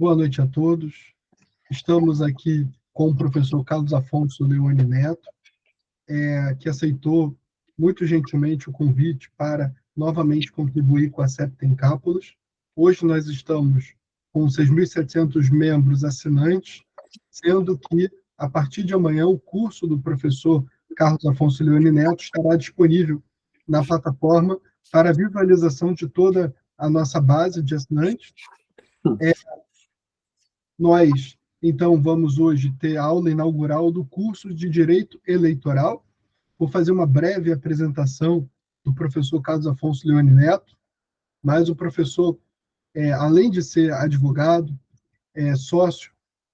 Boa noite a todos. Estamos aqui com o professor Carlos Afonso Leone Neto, que aceitou muito gentilmente o convite para novamente contribuir com a Septem Cápsulas. Hoje nós estamos com 6.700 membros assinantes, sendo que, a partir de amanhã, o curso do professor Carlos Afonso Leone Neto estará disponível na plataforma para visualização de toda a nossa base de assinantes. Nós, então, vamos hoje ter a aula inaugural do curso de Direito Eleitoral. Vou fazer uma breve apresentação do professor Carlos Afonso Leone Neto, mas o professor, além de ser advogado, é sócio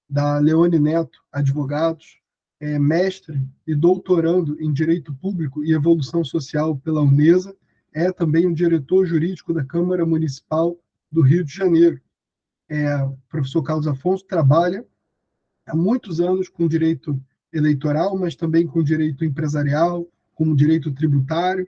da Leone Neto Advogados, é mestre e doutorando em Direito Público e Evolução Social pela Unesa, é também o diretor jurídico da Câmara Municipal do Rio de Janeiro. O professor Carlos Afonso trabalha há muitos anos com direito eleitoral, mas também com direito empresarial, com direito tributário.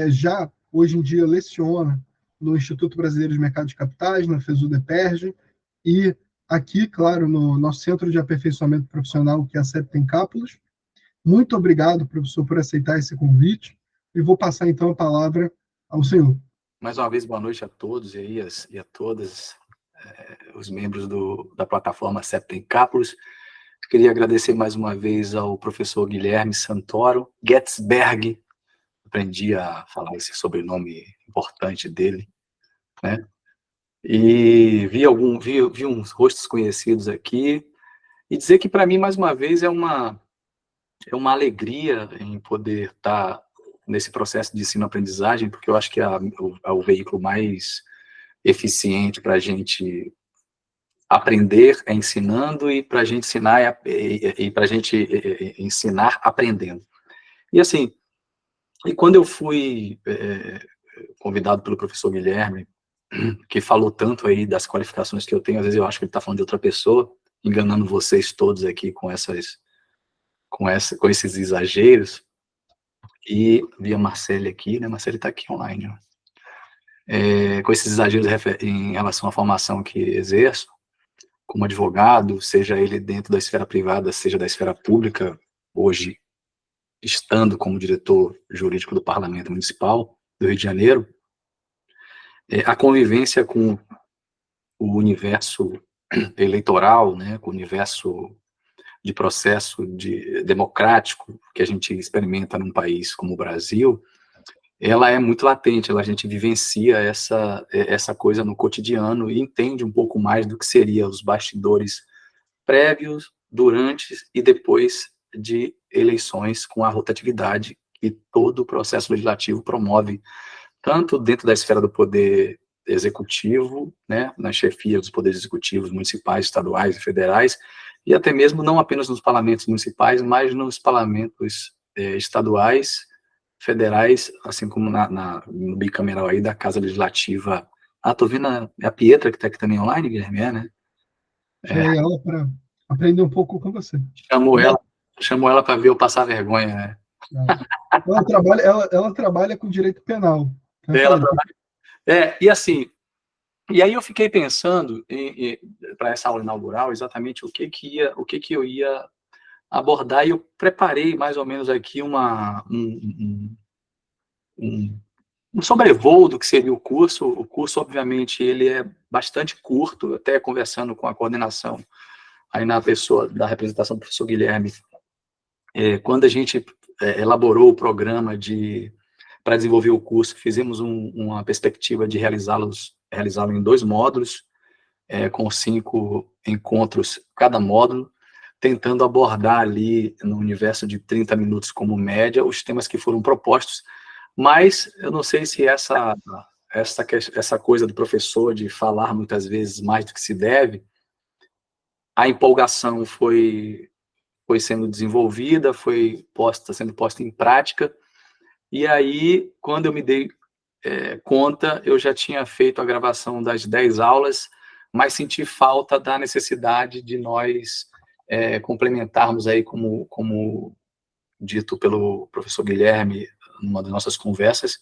Já, hoje em dia, leciona no Instituto Brasileiro de Mercado de Capitais, na FESUDEPERJ, e aqui, claro, no nosso Centro de Aperfeiçoamento Profissional, que é a Septem Cápsulas. Muito obrigado, professor, por aceitar esse convite, e vou passar, então, a palavra ao senhor. Mais uma vez, boa noite a todos e a todas, os membros da plataforma Septem Cápsulas. Queria agradecer mais uma vez ao professor Guilherme Santoro Getzberg, aprendi a falar esse sobrenome importante dele, né? E vi uns rostos conhecidos aqui, e dizer que para mim, mais uma vez, é uma alegria em poder estar nesse processo de ensino-aprendizagem, porque eu acho que é o veículo mais eficiente para a gente aprender ensinando e para a gente ensinar e para a gente ensinar aprendendo. E assim, quando eu fui convidado pelo professor Guilherme, que falou tanto aí das qualificações que eu tenho, às vezes eu acho que ele está falando de outra pessoa, enganando vocês todos aqui com esses exageros, e vi a Marcele aqui, né? Marcele está aqui online, ó. Com esses exageros em relação à formação que exerço, como advogado, seja ele dentro da esfera privada, seja da esfera pública, hoje estando como diretor jurídico do Parlamento Municipal do Rio de Janeiro, a convivência com o universo eleitoral, né, com o universo de processo democrático que a gente experimenta num país como o Brasil, ela é muito latente, a gente vivencia essa coisa no cotidiano e entende um pouco mais do que seria os bastidores prévios, durante e depois de eleições, com a rotatividade que todo o processo legislativo promove, tanto dentro da esfera do poder executivo, né, na chefia dos poderes executivos municipais, estaduais e federais, e até mesmo não apenas nos parlamentos municipais, mas nos parlamentos estaduais, federais, assim como no bicameral aí da Casa Legislativa. Tô vendo a Pietra, que está aqui também online, Guilherme, né? Chamei ela para aprender um pouco com você. Chamou ela para ver eu passar vergonha, né? Ela trabalha com direito penal. E assim, e aí eu fiquei pensando para essa aula inaugural exatamente o que eu ia abordar, e eu preparei mais ou menos aqui um sobrevoo do que seria o curso. O curso, obviamente, ele é bastante curto, até conversando com a coordenação, aí na pessoa da representação do professor Guilherme, quando a gente elaborou o programa para desenvolver o curso, fizemos uma perspectiva de realizá-lo em 2 módulos, com 5 encontros cada módulo, tentando abordar ali, no universo de 30 minutos como média, os temas que foram propostos. Mas eu não sei se essa coisa do professor de falar muitas vezes mais do que se deve, a empolgação foi sendo desenvolvida, sendo posta em prática, e aí, quando eu me dei conta, eu já tinha feito a gravação das 10 aulas, mas senti falta da necessidade de nós complementarmos aí, como dito pelo professor Guilherme, numa das nossas conversas,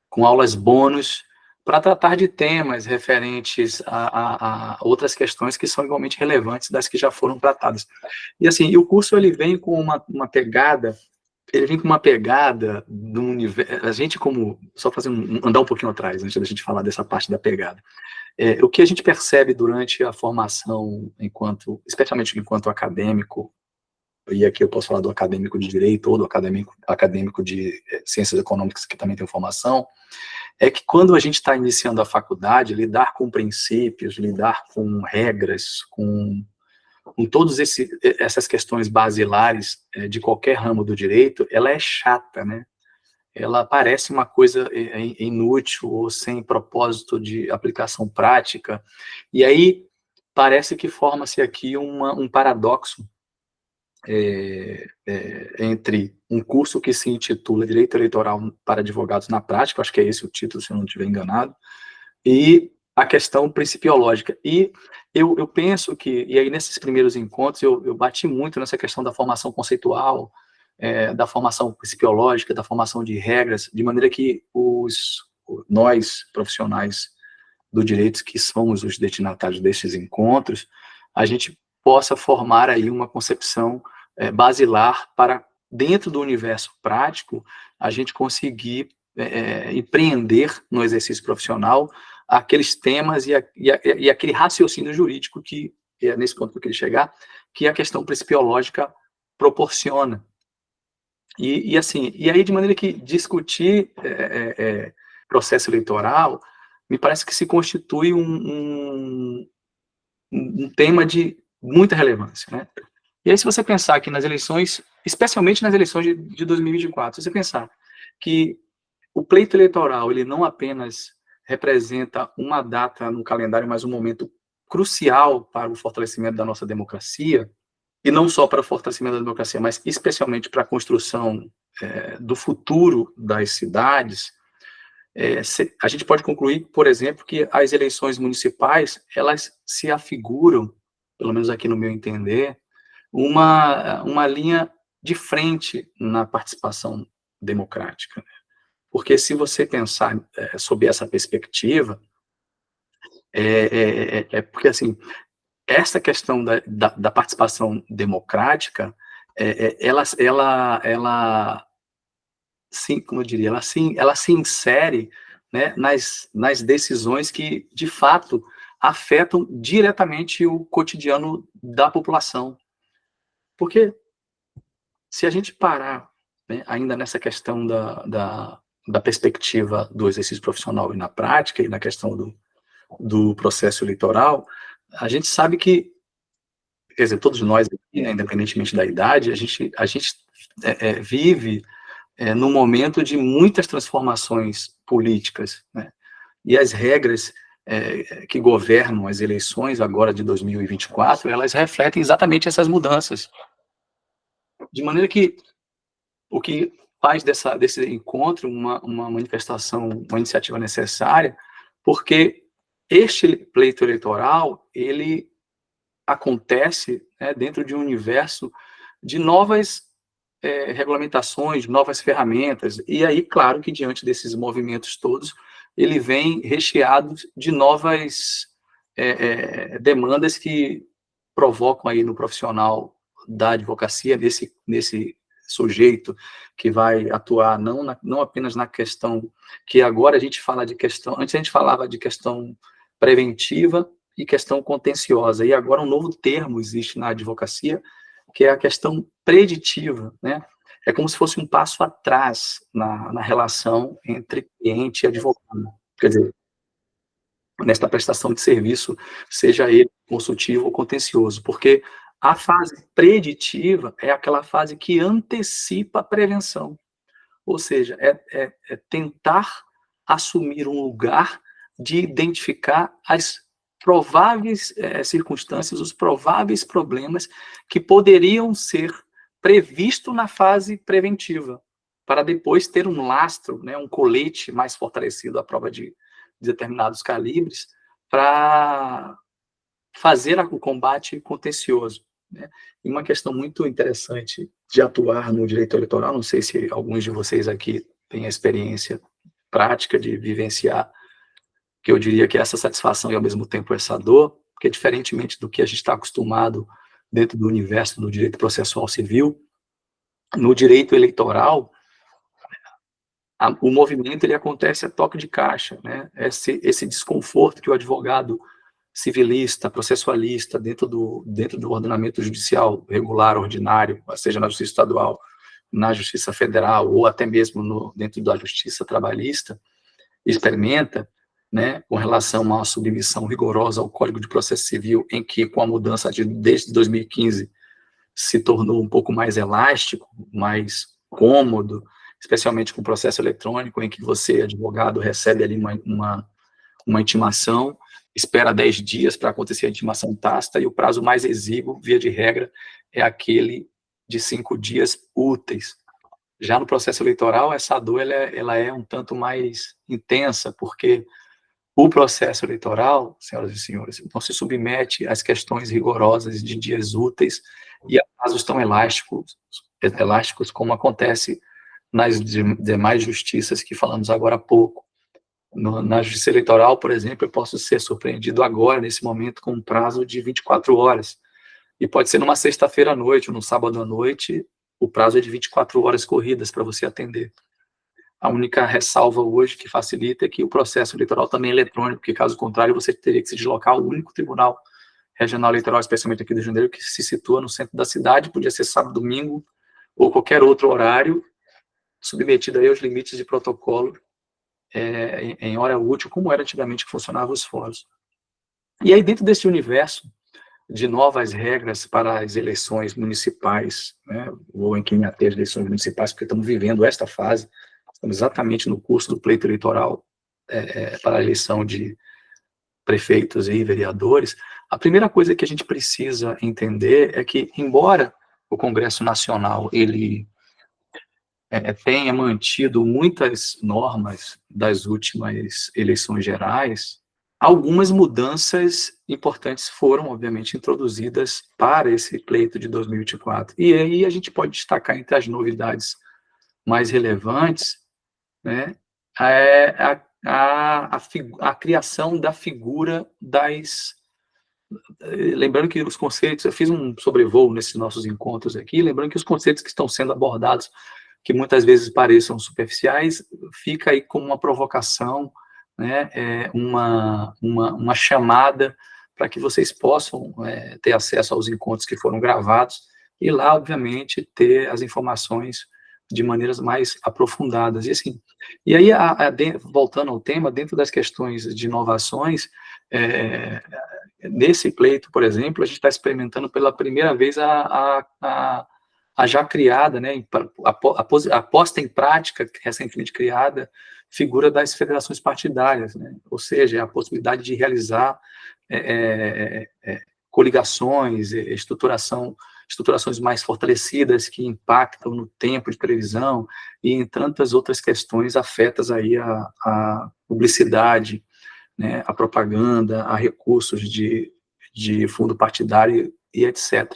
com aulas bônus, para tratar de temas referentes a outras questões que são igualmente relevantes das que já foram tratadas. E assim, o curso ele vem com uma pegada, do universo. A gente, como, só fazer andar um pouquinho atrás, antes da gente falar dessa parte da pegada. O que a gente percebe durante a formação, especialmente enquanto acadêmico, e aqui eu posso falar do acadêmico de direito ou do acadêmico de ciências econômicas, que também tem formação, é que quando a gente está iniciando a faculdade, lidar com princípios, lidar com regras, com todas essas questões basilares de qualquer ramo do direito, ela é chata, né? Ela parece uma coisa inútil ou sem propósito de aplicação prática, e aí parece que forma-se aqui um paradoxo entre um curso que se intitula Direito Eleitoral para Advogados na Prática, acho que é esse o título, se eu não estiver enganado, e a questão principiológica. E eu penso que, e aí nesses primeiros encontros, eu bati muito nessa questão da formação conceitual, da formação principiológica, da formação de regras, de maneira que nós, profissionais do direito, que somos os destinatários destes encontros, a gente possa formar aí uma concepção basilar para, dentro do universo prático, a gente conseguir empreender no exercício profissional aqueles temas e aquele raciocínio jurídico que, é nesse ponto que eu queria chegar, que a questão principiológica proporciona. E aí, de maneira que discutir processo eleitoral, me parece que se constitui um tema de muita relevância, né? E aí, se você pensar que nas eleições, especialmente nas eleições de 2024, se você pensar que o pleito eleitoral, ele não apenas representa uma data no calendário, mas um momento crucial para o fortalecimento da nossa democracia, e não só para o fortalecimento da democracia, mas especialmente para a construção do futuro das cidades, a gente pode concluir, por exemplo, que as eleições municipais, elas se afiguram, pelo menos aqui no meu entender, uma linha de frente na participação democrática. Porque se você pensar sob essa perspectiva, porque, assim, essa questão da participação democrática, ela sim, como eu diria, ela se insere, né, nas decisões que, de fato, afetam diretamente o cotidiano da população. Porque se a gente parar, né, ainda nessa questão da perspectiva do exercício profissional e na prática, e na questão do processo eleitoral, a gente sabe que, quer dizer, todos nós aqui, né, independentemente da idade, a gente vive num momento de muitas transformações políticas, né? E as regras que governam as eleições agora de 2024, elas refletem exatamente essas mudanças. De maneira que o que faz desse encontro uma manifestação, uma iniciativa necessária, porque este pleito eleitoral, ele acontece, né, dentro de um universo de novas regulamentações, novas ferramentas, e aí, claro que diante desses movimentos todos, ele vem recheado de novas demandas que provocam aí no profissional da advocacia, nesse sujeito que vai atuar não apenas na questão, que agora a gente fala de questão, antes a gente falava de questão preventiva e questão contenciosa, e agora um novo termo existe na advocacia, que é a questão preditiva, né? É como se fosse um passo atrás na relação entre cliente e advogado. Quer dizer, nesta prestação de serviço, seja ele consultivo ou contencioso, porque a fase preditiva é aquela fase que antecipa a prevenção, ou seja, é tentar assumir um lugar de identificar as prováveis circunstâncias, os prováveis problemas que poderiam ser previstos na fase preventiva, para depois ter um lastro, né, um colete mais fortalecido à prova de determinados calibres, para fazer o combate contencioso, né? E uma questão muito interessante de atuar no direito eleitoral, não sei se alguns de vocês aqui têm a experiência prática de vivenciar que eu diria que é essa satisfação e, ao mesmo tempo, essa dor, porque, diferentemente do que a gente está acostumado dentro do universo do direito processual civil, no direito eleitoral, o movimento ele acontece a toque de caixa, né? Esse desconforto que o advogado civilista, processualista, dentro do ordenamento judicial regular, ordinário, seja na justiça estadual, na justiça federal, ou até mesmo dentro da justiça trabalhista, experimenta, né, com relação a uma submissão rigorosa ao Código de Processo Civil, em que, com a mudança desde 2015, se tornou um pouco mais elástico, mais cômodo, especialmente com o processo eletrônico, em que você, advogado, recebe ali uma intimação, espera 10 dias para acontecer a intimação tácita, e o prazo mais exíguo, via de regra, é aquele de 5 dias úteis. Já no processo eleitoral, essa dor ela é um tanto mais intensa, porque o processo eleitoral, senhoras e senhores, não se submete às questões rigorosas de dias úteis e a prazos tão elásticos como acontece nas demais justiças que falamos agora há pouco. Na justiça eleitoral, por exemplo, eu posso ser surpreendido agora, nesse momento, com um prazo de 24 horas. E pode ser numa sexta-feira à noite ou num sábado à noite, o prazo é de 24 horas corridas para você atender. A única ressalva hoje que facilita é que o processo eleitoral também é eletrônico, porque, caso contrário, você teria que se deslocar ao único tribunal regional eleitoral, especialmente aqui do Rio de Janeiro, que se situa no centro da cidade, podia ser sábado, domingo, ou qualquer outro horário, submetido aí aos limites de protocolo, em hora útil, como era antigamente que funcionavam os fóruns. E aí, dentro desse universo de novas regras para as eleições municipais, né, ou em quem até as eleições municipais, porque estamos vivendo esta fase, estamos exatamente no curso do pleito eleitoral para a eleição de prefeitos e vereadores. A primeira coisa que a gente precisa entender é que, embora o Congresso Nacional ele tenha mantido muitas normas das últimas eleições gerais, algumas mudanças importantes foram, obviamente, introduzidas para esse pleito de 2024. E aí a gente pode destacar entre as novidades mais relevantes, né, a criação da figura das... Lembrando que os conceitos, eu fiz um sobrevoo nesses nossos encontros aqui, lembrando que os conceitos que estão sendo abordados, que muitas vezes pareçam superficiais, fica aí como uma provocação, né, uma chamada para que vocês possam ter acesso aos encontros que foram gravados e lá, obviamente, ter as informações de maneiras mais aprofundadas. E assim, e aí, voltando ao tema, dentro das questões de inovações, nesse pleito, por exemplo, a gente está experimentando pela primeira vez a já criada, né, a posta em prática, recentemente criada, figura das federações partidárias, né, ou seja, a possibilidade de realizar coligações, estruturações mais fortalecidas que impactam no tempo de televisão e em tantas outras questões afetas aí a publicidade, né, a propaganda, a recursos de fundo partidário e etc.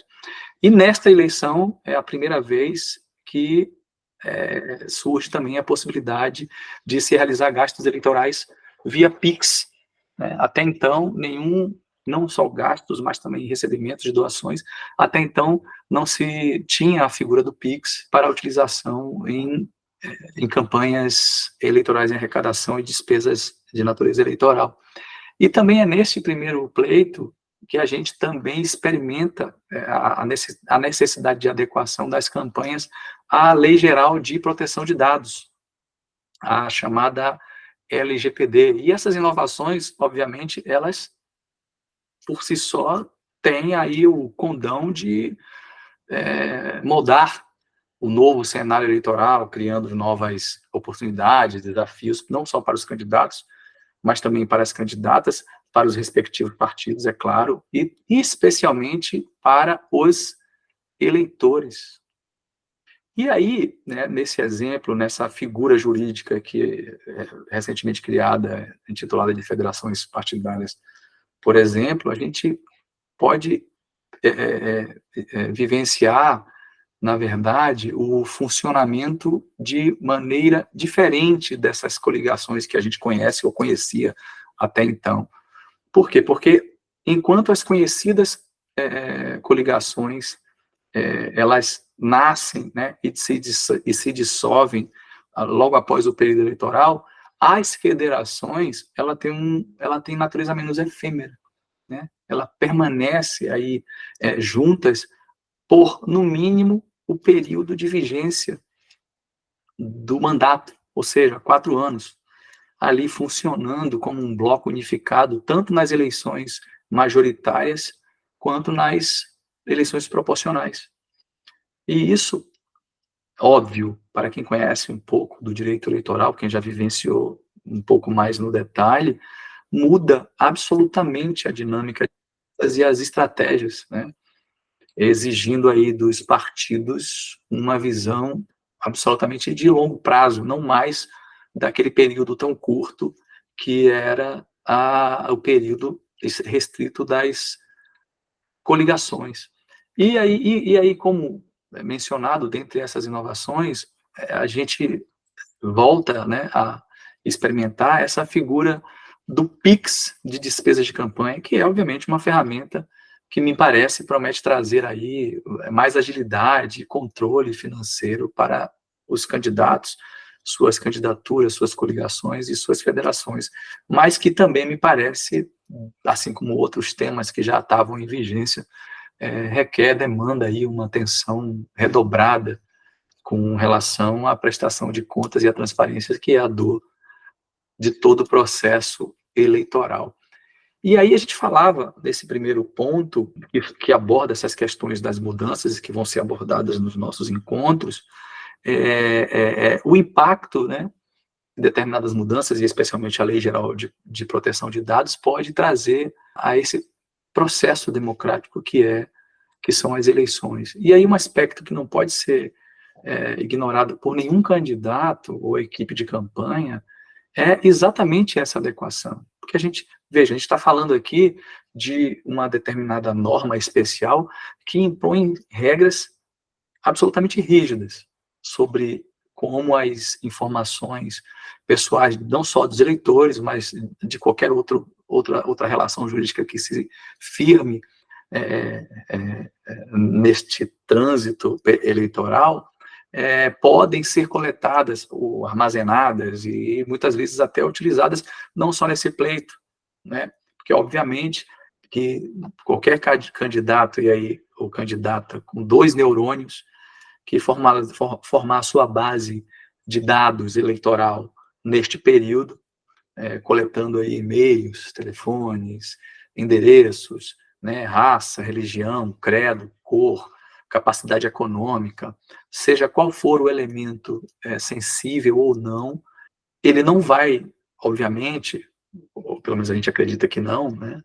E nesta eleição é a primeira vez que surge também a possibilidade de se realizar gastos eleitorais via Pix, né? Até então, não só gastos, mas também recebimentos de doações, até então não se tinha a figura do Pix para utilização em campanhas eleitorais, em arrecadação e despesas de natureza eleitoral. E também é nesse primeiro pleito que a gente também experimenta a necessidade de adequação das campanhas à Lei Geral de Proteção de Dados, a chamada LGPD. E essas inovações, obviamente, elas, por si só, têm aí o condão de moldar o novo cenário eleitoral, criando novas oportunidades, desafios, não só para os candidatos, mas também para as candidatas, para os respectivos partidos, é claro, e especialmente para os eleitores. E aí, né, nesse exemplo, nessa figura jurídica que é recentemente criada, intitulada de federações partidárias, por exemplo, a gente pode vivenciar, na verdade, o funcionamento de maneira diferente dessas coligações que a gente conhece ou conhecia até então. Por quê? Porque enquanto as conhecidas coligações elas nascem, né, e se dissolvem logo após o período eleitoral, as federações ela tem natureza menos efêmera, né? Ela permanece aí juntas por, no mínimo, o período de vigência do mandato, ou seja, 4 anos, ali funcionando como um bloco unificado, tanto nas eleições majoritárias quanto nas eleições proporcionais. E isso, óbvio, para quem conhece um pouco do direito eleitoral, quem já vivenciou um pouco mais no detalhe, muda absolutamente a dinâmica e as estratégias, né? Exigindo aí dos partidos uma visão absolutamente de longo prazo, não mais daquele período tão curto que era o período restrito das coligações. E aí, como mencionado, dentre essas inovações, a gente volta, né, a experimentar essa figura do PIX de despesas de campanha, que é, obviamente, uma ferramenta que me parece promete trazer aí mais agilidade, controle financeiro para os candidatos, suas candidaturas, suas coligações e suas federações, mas que também me parece, assim como outros temas que já estavam em vigência, demanda aí uma atenção redobrada com relação à prestação de contas e à transparência, que é a dor de todo o processo eleitoral. E aí a gente falava desse primeiro ponto, que aborda essas questões das mudanças que vão ser abordadas nos nossos encontros, o impacto, né, de determinadas mudanças, e especialmente a Lei Geral de Proteção de Dados, pode trazer a esse processo democrático que são as eleições. E aí um aspecto que não pode ser ignorado por nenhum candidato ou equipe de campanha é exatamente essa adequação. Porque a gente está falando aqui de uma determinada norma especial que impõe regras absolutamente rígidas sobre como as informações pessoais, não só dos eleitores, mas de qualquer outra relação jurídica que se firme neste trânsito eleitoral, podem ser coletadas ou armazenadas e muitas vezes até utilizadas não só nesse pleito, né? Porque obviamente que qualquer candidato ou candidata com 2 neurônios que formar a sua base de dados eleitoral neste período, coletando aí e-mails, telefones, endereços, né, raça, religião, credo, cor, capacidade econômica, seja qual for o elemento sensível ou não, ele não vai, obviamente, ou pelo menos a gente acredita que não, né,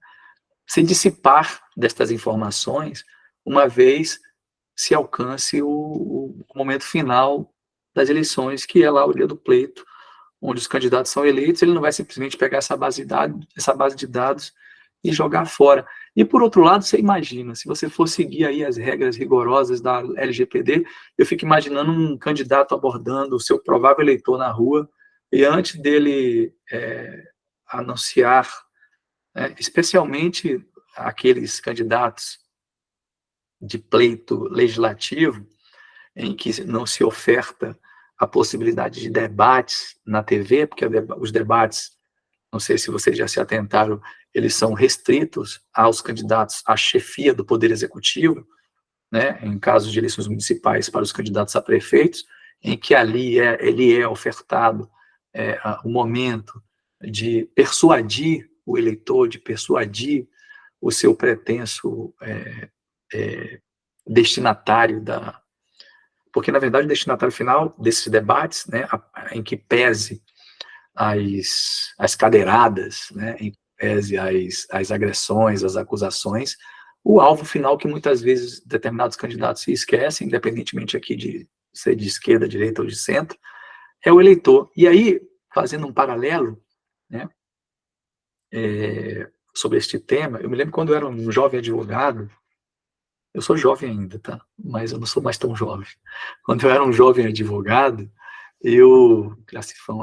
se dissipar destas informações, uma vez se alcance o momento final das eleições, que é lá o dia do pleito, onde os candidatos são eleitos. Ele não vai simplesmente pegar essa base de dados e jogar fora. E, por outro lado, você imagina, se você for seguir aí as regras rigorosas da LGPD, eu fico imaginando um candidato abordando o seu provável eleitor na rua, e antes dele anunciar, especialmente aqueles candidatos de pleito legislativo, em que não se oferta a possibilidade de debates na TV, porque os debates, não sei se vocês já se atentaram, eles são restritos aos candidatos à chefia do Poder Executivo, né, em casos de eleições municipais para os candidatos a prefeitos, em que ali ele é ofertado o momento de persuadir o eleitor, de persuadir o seu pretenso destinatário porque, na verdade, o destinatário final desses debates, né, em que pese as cadeiradas, né, em que pese as agressões, as acusações, o alvo final que muitas vezes determinados candidatos se esquecem, independentemente aqui de ser de esquerda, direita ou de centro, é o eleitor. E aí, fazendo um paralelo, né, sobre este tema, eu me lembro quando eu era um jovem advogado. Eu sou jovem ainda, tá? Mas eu não sou mais tão jovem. Quando eu era um jovem advogado,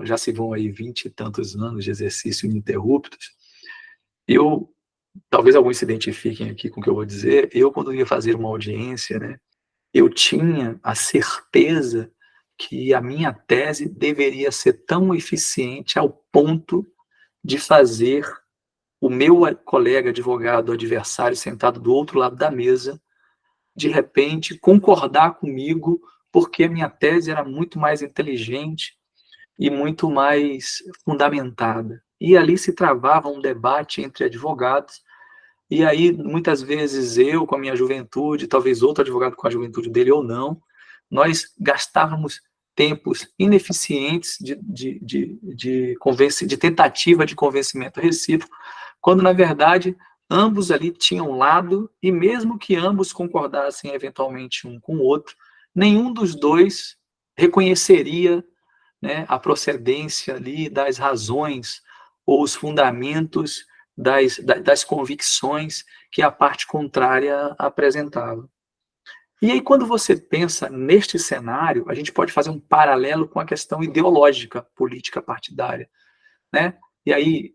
já se vão aí 20 e tantos anos de exercício ininterruptos, Talvez alguns se identifiquem aqui com o que eu vou dizer, quando ia fazer uma audiência, né, eu tinha a certeza que a minha tese deveria ser tão eficiente ao ponto de fazer o meu colega advogado adversário sentado do outro lado da mesa, de repente, concordar comigo, porque a minha tese era muito mais inteligente e muito mais fundamentada. E ali se travava um debate entre advogados, e aí, muitas vezes, eu, com a minha juventude, talvez outro advogado com a juventude dele ou não, nós gastávamos tempos ineficientes de tentativa de convencimento recíproco, quando, na verdade, ambos ali tinham um lado, e mesmo que ambos concordassem eventualmente um com o outro, nenhum dos dois reconheceria, né, a procedência ali das razões ou os fundamentos das convicções que a parte contrária apresentava. E aí, quando você pensa neste cenário, a gente pode fazer um paralelo com a questão ideológica, política partidária, né? E aí,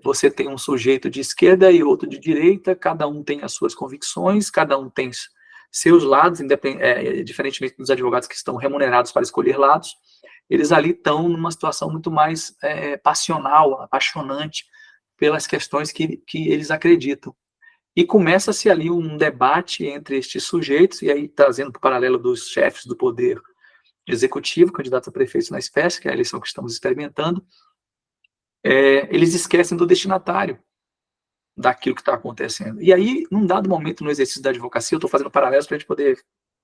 você tem um sujeito de esquerda e outro de direita, cada um tem as suas convicções, cada um tem seus lados, diferentemente dos advogados que estão remunerados para escolher lados, eles ali estão numa situação muito mais passional, apaixonante, pelas questões que eles acreditam. E começa-se ali um debate entre estes sujeitos, e aí trazendo para o paralelo dos chefes do poder executivo, candidatos a prefeitos na espécie, que é a eleição que estamos experimentando, eles esquecem do destinatário daquilo que está acontecendo. E aí, num dado momento no exercício da advocacia, eu estou fazendo paralelos para a gente poder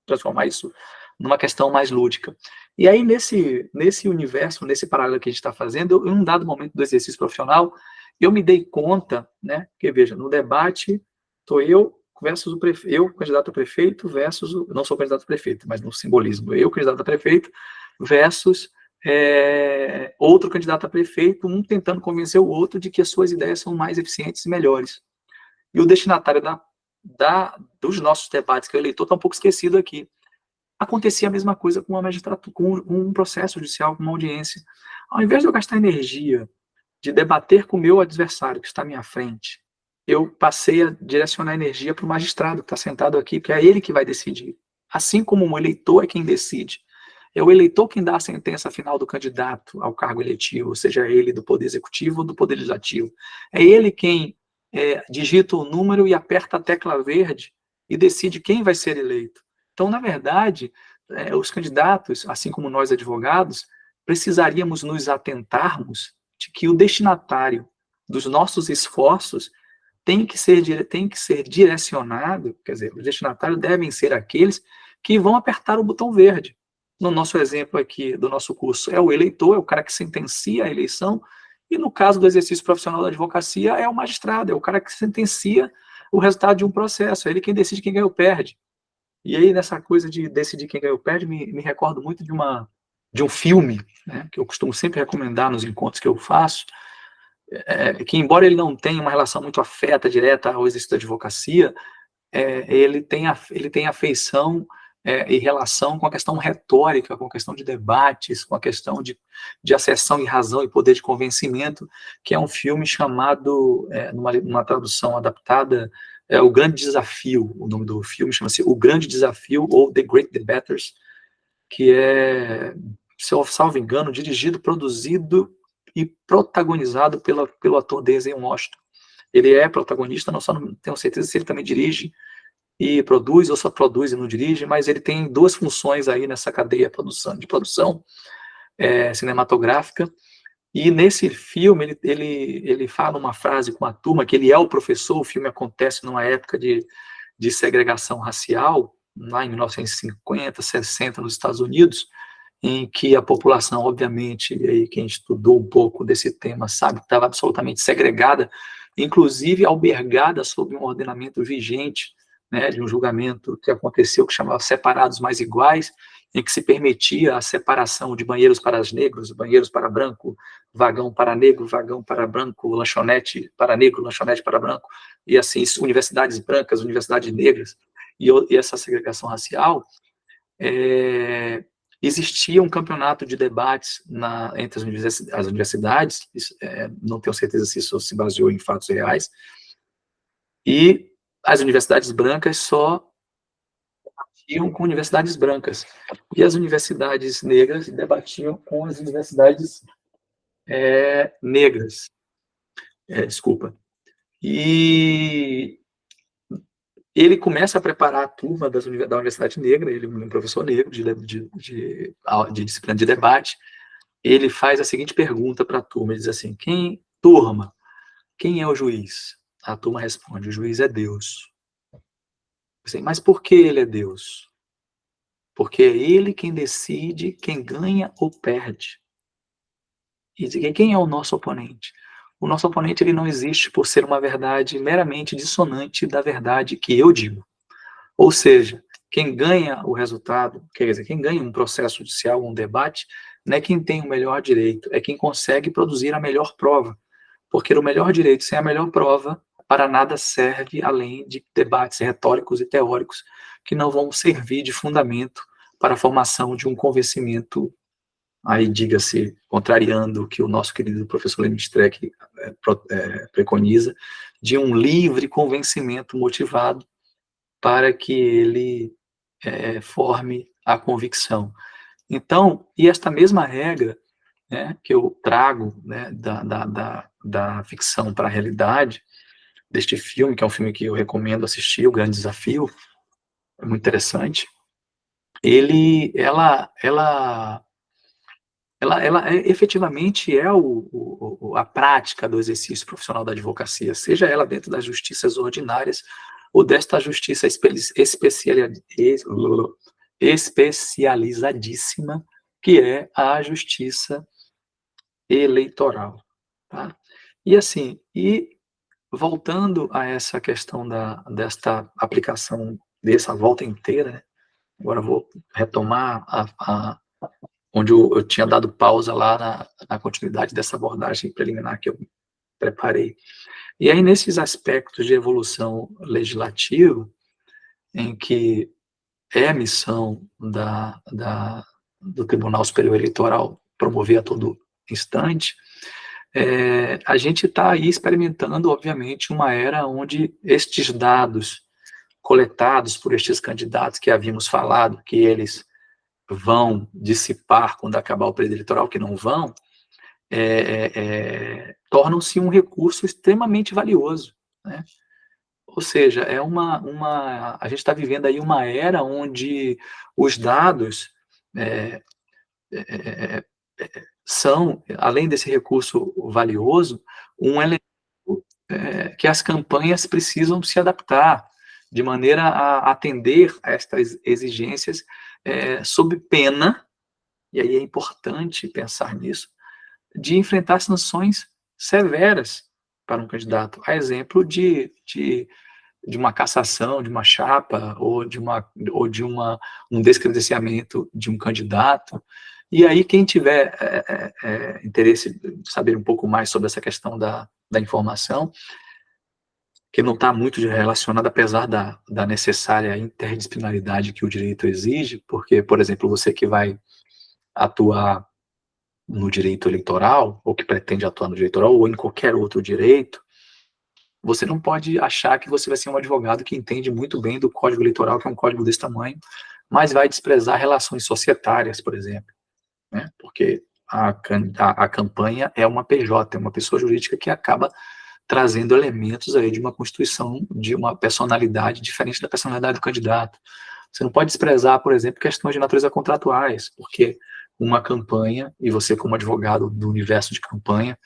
transformar isso numa questão mais lúdica. E aí, nesse universo, nesse paralelo que a gente está fazendo, em um dado momento do exercício profissional, eu me dei conta, né, que veja, no debate, estou eu versus o prefeito, eu, candidato a prefeito, versus, não sou candidato a prefeito, mas no simbolismo, eu, candidato a prefeito, versus outro candidato a prefeito, um tentando convencer o outro de que as suas ideias são mais eficientes e melhores. E o destinatário dos nossos debates, que é o eleitor, está um pouco esquecido aqui. Acontecia a mesma coisa com um processo judicial, com uma audiência. Ao invés de eu gastar energia de debater com o meu adversário, que está à minha frente, eu passei a direcionar energia para o magistrado, que está sentado aqui, que é ele que vai decidir. Assim como o eleitor é quem decide. É o eleitor quem dá a sentença final do candidato ao cargo eletivo, seja ele do Poder Executivo ou do Poder Legislativo. É ele quem digita o número e aperta a tecla verde e decide quem vai ser eleito. Então, na verdade, os candidatos, assim como nós advogados, precisaríamos nos atentarmos de que o destinatário dos nossos esforços tem que ser direcionado, quer dizer, os destinatários devem ser aqueles que vão apertar o botão verde. No nosso exemplo aqui do nosso curso, é o eleitor, é o cara que sentencia a eleição, e no caso do exercício profissional da advocacia, é o magistrado, é o cara que sentencia o resultado de um processo, é ele quem decide quem ganha ou perde. E aí, nessa coisa de decidir quem ganha ou perde, me recordo muito de um filme, né, que eu costumo sempre recomendar nos encontros que eu faço, que embora ele não tenha uma relação muito afeta, direta ao exercício da advocacia, ele tem afeição em relação com a questão retórica, com a questão de debates, com a questão de acessão e razão e poder de convencimento, que é um filme chamado, numa tradução adaptada, O Grande Desafio. O nome do filme chama-se O Grande Desafio, ou The Great Debaters, que é, se eu salvo engano, dirigido, produzido e protagonizado pelo ator Denzel Washington. Ele é protagonista, não tenho certeza se ele também dirige e produz, ou só produz e não dirige, mas ele tem duas funções aí nessa cadeia de produção cinematográfica. E nesse filme ele fala uma frase com a turma, que ele é o professor. O filme acontece numa época de segregação racial, lá em 1950, 60, nos Estados Unidos, em que a população, obviamente, e aí quem estudou um pouco desse tema sabe que estava absolutamente segregada, inclusive albergada sob um ordenamento vigente, né, de um julgamento que aconteceu, que chamava Separados Mais Iguais, em que se permitia a separação de banheiros para os negros, banheiros para branco, vagão para negro, vagão para branco, lanchonete para negro, lanchonete para branco, e assim, universidades brancas, universidades negras, e essa segregação racial Existia um campeonato de debates entre as universidades, não tenho certeza se isso se baseou em fatos reais, e as universidades brancas só debatiam com universidades brancas, e as universidades negras debatiam com as universidades negras. Desculpa. E ele começa a preparar a turma da Universidade Negra, ele é um professor negro de disciplina de debate. Ele faz a seguinte pergunta para a turma, ele diz assim: turma, quem é o juiz? A turma responde: o juiz é Deus. Assim, mas por que ele é Deus? Porque é ele quem decide quem ganha ou perde. E quem é o nosso oponente? O nosso oponente, ele não existe por ser uma verdade meramente dissonante da verdade que eu digo. Ou seja, quem ganha o resultado, quer dizer, quem ganha um processo judicial, um debate, não é quem tem o melhor direito, é quem consegue produzir a melhor prova. Porque o melhor direito sem a melhor prova, para nada serve além de debates retóricos e teóricos que não vão servir de fundamento para a formação de um convencimento, aí diga-se, contrariando o que o nosso querido professor Lenin Streck preconiza, de um livre convencimento motivado para que ele forme a convicção. Então, e esta mesma regra, né, que eu trago, né, da ficção para a realidade, deste filme, que é um filme que eu recomendo assistir, O Grande Desafio, é muito interessante, ela efetivamente é a prática do exercício profissional da advocacia, seja ela dentro das justiças ordinárias ou desta justiça especializadíssima, que é a justiça eleitoral. Tá? E assim, voltando a essa questão desta aplicação, dessa volta inteira, né? Agora vou retomar onde eu tinha dado pausa lá na continuidade dessa abordagem preliminar que eu preparei. E aí, nesses aspectos de evolução legislativa, em que é a missão do Tribunal Superior Eleitoral promover a todo instante, a gente está aí experimentando, obviamente, uma era onde estes dados coletados por estes candidatos que havíamos falado, que eles vão dissipar quando acabar o período eleitoral, que não vão, tornam-se um recurso extremamente valioso, né? Ou seja, a gente está vivendo aí uma era onde os dados são, além desse recurso valioso, um elemento que as campanhas precisam se adaptar, de maneira a atender a estas exigências sob pena, e aí é importante pensar nisso, de enfrentar sanções severas para um candidato, a exemplo de uma cassação de uma chapa ou de um descredenciamento de um candidato. E aí, quem tiver interesse em saber um pouco mais sobre essa questão da informação, que não está muito relacionada, apesar da necessária interdisciplinaridade que o direito exige, porque, por exemplo, você que vai atuar no direito eleitoral, ou que pretende atuar no direito eleitoral, ou em qualquer outro direito, você não pode achar que você vai ser um advogado que entende muito bem do Código Eleitoral, que é um código desse tamanho, mas vai desprezar relações societárias, por exemplo, né? Porque a campanha é uma PJ, é uma pessoa jurídica que acaba trazendo elementos aí de uma constituição, de uma personalidade diferente da personalidade do candidato. Você não pode desprezar, por exemplo, questões de natureza contratuais, porque uma campanha, e você como advogado do universo de campanha,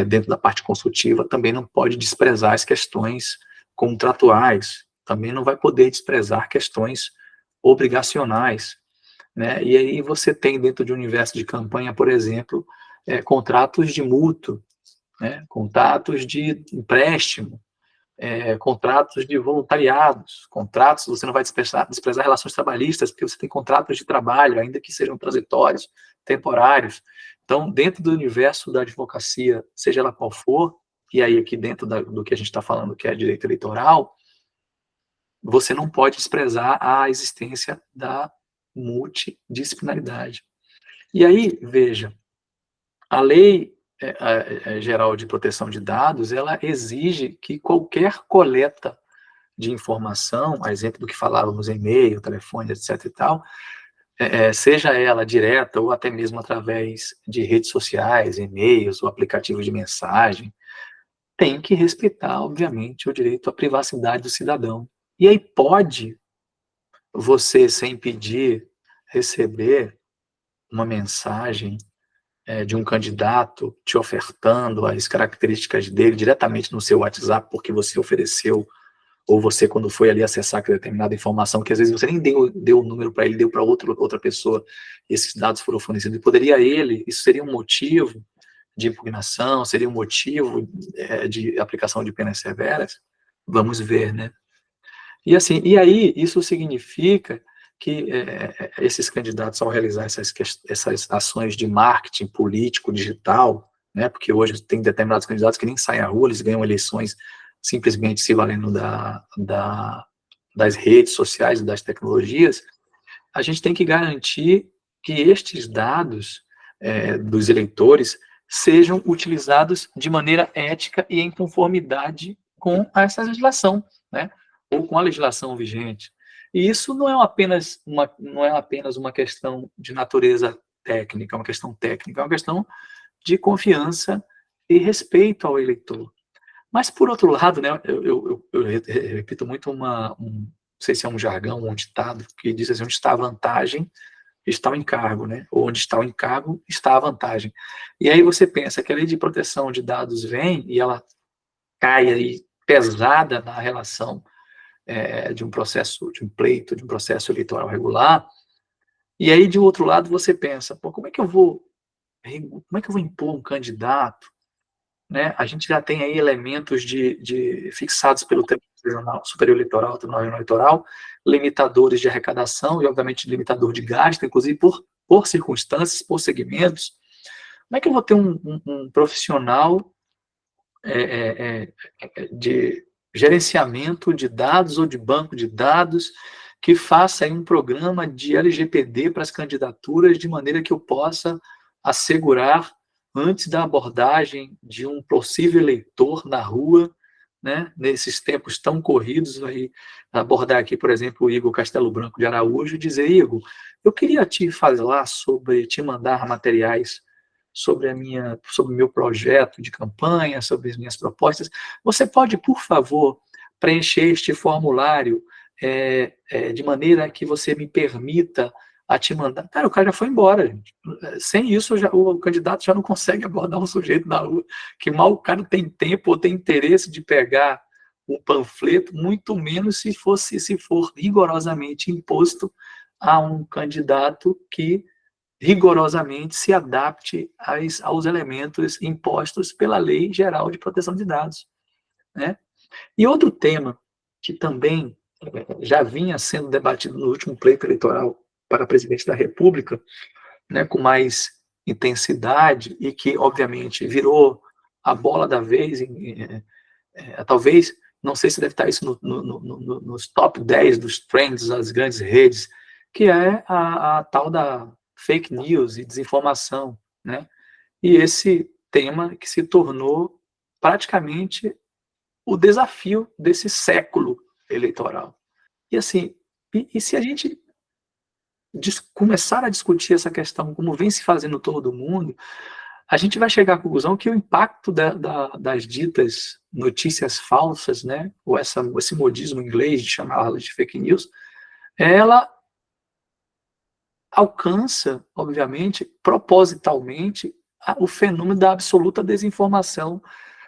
dentro da parte consultiva, também não pode desprezar as questões contratuais, também não vai poder desprezar questões obrigacionais, né? E aí você tem dentro de um universo de campanha, por exemplo, contratos de mútuo, né? Contratos de empréstimo, contratos de voluntariados, contratos, você não vai desprezar relações trabalhistas, porque você tem contratos de trabalho, ainda que sejam transitórios, temporários. Então, dentro do universo da advocacia, seja ela qual for, e aí aqui dentro do que a gente está falando, que é direito eleitoral, você não pode desprezar a existência multidisciplinaridade. E aí, veja, a Lei Geral de Proteção de Dados, ela exige que qualquer coleta de informação, a exemplo do que falávamos, e-mail, telefone, etc. e tal, seja ela direta ou até mesmo através de redes sociais, e-mails ou aplicativos de mensagem, tem que respeitar, obviamente, o direito à privacidade do cidadão. E aí pode você, sem pedir, receber uma mensagem de um candidato te ofertando as características dele diretamente no seu WhatsApp, porque você ofereceu, ou você, quando foi ali acessar determinada informação, que às vezes você nem deu o número para ele, deu para outra pessoa, e esses dados foram fornecidos, e poderia isso seria um motivo de impugnação, seria um motivo de aplicação de penas severas? Vamos ver, né? E assim, e aí isso significa que esses candidatos, ao realizar essas ações de marketing político, digital, né, porque hoje tem determinados candidatos que nem saem à rua, eles ganham eleições simplesmente se valendo das redes sociais e das tecnologias, a gente tem que garantir que estes dados dos eleitores sejam utilizados de maneira ética e em conformidade com essa legislação, né, ou com a legislação vigente. E isso não é apenas uma questão de natureza técnica, é uma questão técnica, é uma questão de confiança e respeito ao eleitor. Mas, por outro lado, né, eu repito muito não sei se é um jargão, um ditado, que diz assim, onde está a vantagem, está o encargo, né? Ou onde está o encargo, está a vantagem. E aí você pensa que a lei de proteção de dados vem e ela cai aí pesada na relação de um processo, de um pleito, de um processo eleitoral regular, e aí, de outro lado, você pensa, pô, como é que eu vou impor um candidato, né? A gente já tem aí elementos fixados pelo Tribunal Superior Eleitoral, Tribunal Regional Eleitoral, limitadores de arrecadação e, obviamente, limitador de gasto, inclusive por circunstâncias, por segmentos. Como é que eu vou ter um profissional de gerenciamento de dados ou de banco de dados que faça aí um programa de LGPD para as candidaturas de maneira que eu possa assegurar, antes da abordagem de um possível eleitor na rua, né, nesses tempos tão corridos, aí, abordar aqui, por exemplo, o Igor Castelo Branco de Araújo e dizer, Igor, eu queria te mandar materiais sobre o meu projeto de campanha, sobre as minhas propostas. Você pode, por favor, preencher este formulário de maneira que você me permita a te mandar. Cara, o cara já foi embora, gente. Sem isso, o candidato já não consegue abordar um sujeito na rua, que mal o cara tem tempo ou tem interesse de pegar um panfleto, muito menos se for rigorosamente imposto a um candidato que rigorosamente se adapte aos elementos impostos pela Lei Geral de Proteção de Dados, né? E outro tema que também já vinha sendo debatido no último pleito eleitoral para presidente da República, né, com mais intensidade e que, obviamente, virou a bola da vez, talvez, não sei se deve estar isso nos top 10 dos trends das grandes redes, que é a tal da fake news e desinformação, né? E esse tema que se tornou praticamente o desafio desse século eleitoral. E assim, e se a gente começar a discutir essa questão como vem se fazendo em todo mundo, a gente vai chegar à conclusão que o impacto das ditas notícias falsas, né, ou esse modismo inglês de chamá-las de fake news, ela alcança, obviamente, propositalmente, o fenômeno da absoluta desinformação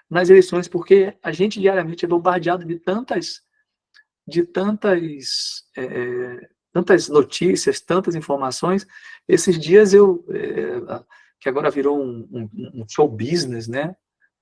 nas eleições, porque a gente diariamente é bombardeado de tantas notícias, tantas informações. Esses dias que agora virou um show business, né?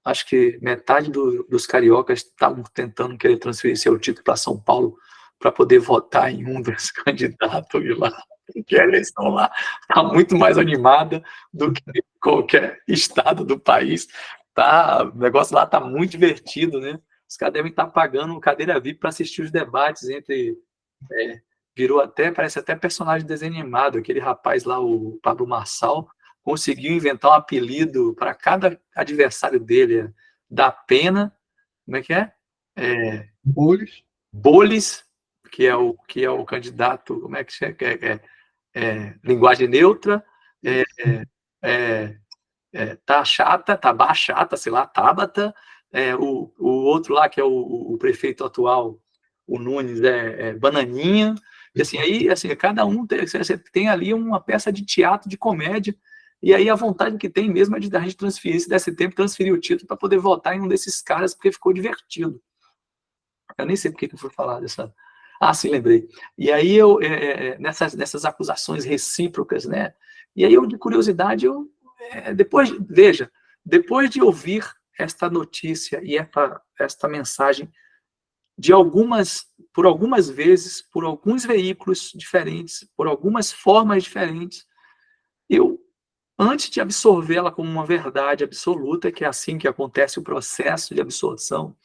Acho que metade dos cariocas estavam tentando querer transferir seu título para São Paulo para poder votar em um dos candidatos e lá, porque a eleição lá está muito mais animada do que qualquer estado do país. Tá, o negócio lá está muito divertido, né? Os caras devem estar pagando cadeira VIP para assistir os debates entre virou até, parece até personagem de desenho animado, aquele rapaz lá, o Pablo Marçal, conseguiu inventar um apelido para cada adversário dele, da Pena, como é que é? Boles, que é o candidato, como é que chama? Linguagem neutra, tá chata, tá chata, sei lá, Tabata, o outro lá, que é o prefeito atual, o Nunes, Bananinha, e assim, aí, assim, cada um você tem ali uma peça de teatro, de comédia, e aí a vontade que tem mesmo é de a gente transferir, se desse tempo, transferir o título para poder votar em um desses caras, porque ficou divertido. Eu nem sei por que eu fui falar dessa... Ah, sim, lembrei. E aí, nessas acusações recíprocas, né? E aí, de curiosidade, depois de ouvir esta notícia e esta mensagem por algumas vezes, por alguns veículos diferentes, por algumas formas diferentes, eu, antes de absorvê-la como uma verdade absoluta, que é assim que acontece o processo de absorção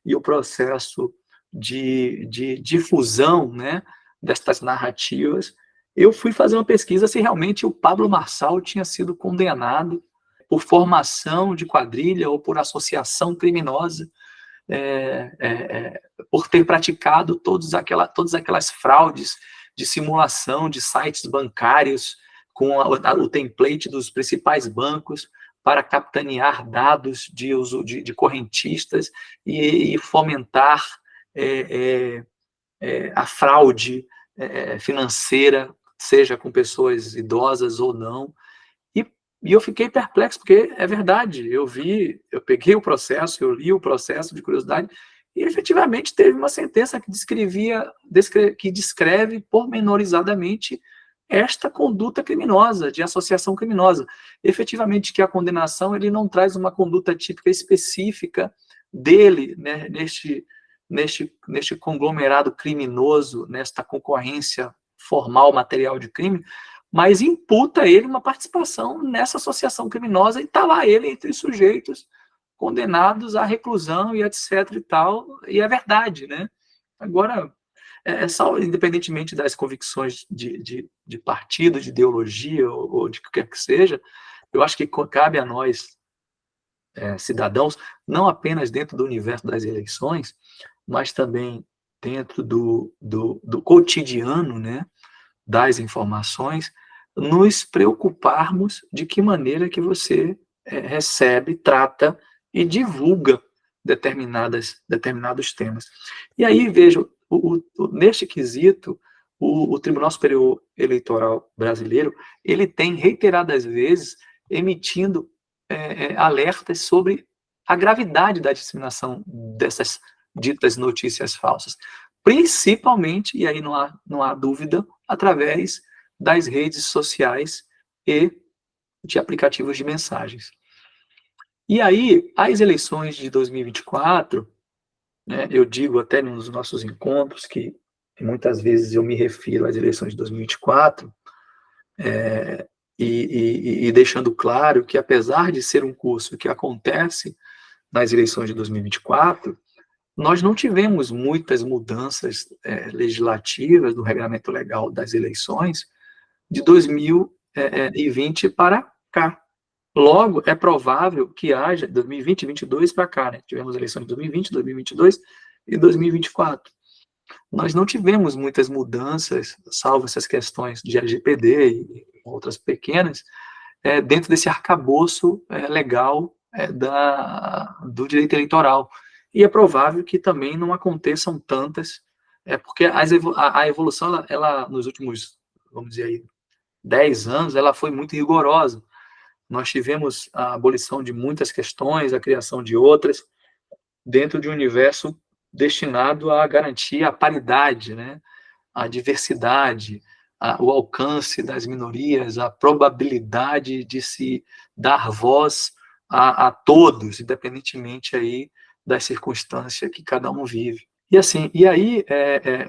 e o processo de difusão, né, destas narrativas, eu fui fazer uma pesquisa se realmente o Pablo Marçal tinha sido condenado por formação de quadrilha ou por associação criminosa, por ter praticado todas aquelas fraudes de simulação de sites bancários com o template dos principais bancos para capitanear dados de uso de correntistas e fomentar a fraude financeira, seja com pessoas idosas ou não. E eu fiquei perplexo, porque é verdade, eu peguei o processo, eu li o processo de curiosidade, e efetivamente teve uma sentença que descreve pormenorizadamente esta conduta criminosa, de associação criminosa. Efetivamente, que a condenação ele não traz uma conduta típica específica dele, né, neste conglomerado criminoso, nesta concorrência formal, material de crime, mas imputa a ele uma participação nessa associação criminosa e está lá ele entre os sujeitos condenados à reclusão e etc e tal, e é verdade, né? Agora, só, independentemente das convicções de partido, de ideologia ou de o que quer que seja, eu acho que cabe a nós, cidadãos, não apenas dentro do universo das eleições, mas também dentro do cotidiano, né, das informações, nos preocuparmos de que maneira que você recebe, trata e divulga determinados temas. E aí, veja, neste quesito, o Tribunal Superior Eleitoral brasileiro, ele tem reiteradas vezes emitindo alertas sobre a gravidade da disseminação dessas ditas notícias falsas, principalmente, e aí não há dúvida, através das redes sociais e de aplicativos de mensagens. E aí, as eleições de 2024, né, eu digo até nos nossos encontros que muitas vezes eu me refiro às eleições de 2024, e deixando claro que, apesar de ser um curso que acontece nas eleições de 2024, nós não tivemos muitas mudanças legislativas do regramento legal das eleições de 2020 para cá. Logo, é provável que haja 2020 e 2022 para cá, né? Tivemos eleições de 2020, 2022 e 2024. Nós não tivemos muitas mudanças, salvo essas questões de LGPD e outras pequenas, dentro desse arcabouço legal do direito eleitoral. E é provável que também não aconteçam tantas, porque a evolução, ela, nos últimos, vamos dizer aí, 10 anos, ela foi muito rigorosa. Nós tivemos a abolição de muitas questões, a criação de outras, dentro de um universo destinado a garantir a paridade, né? A diversidade, o alcance das minorias, a probabilidade de se dar voz a todos, independentemente aí das circunstâncias que cada um vive. E assim, e aí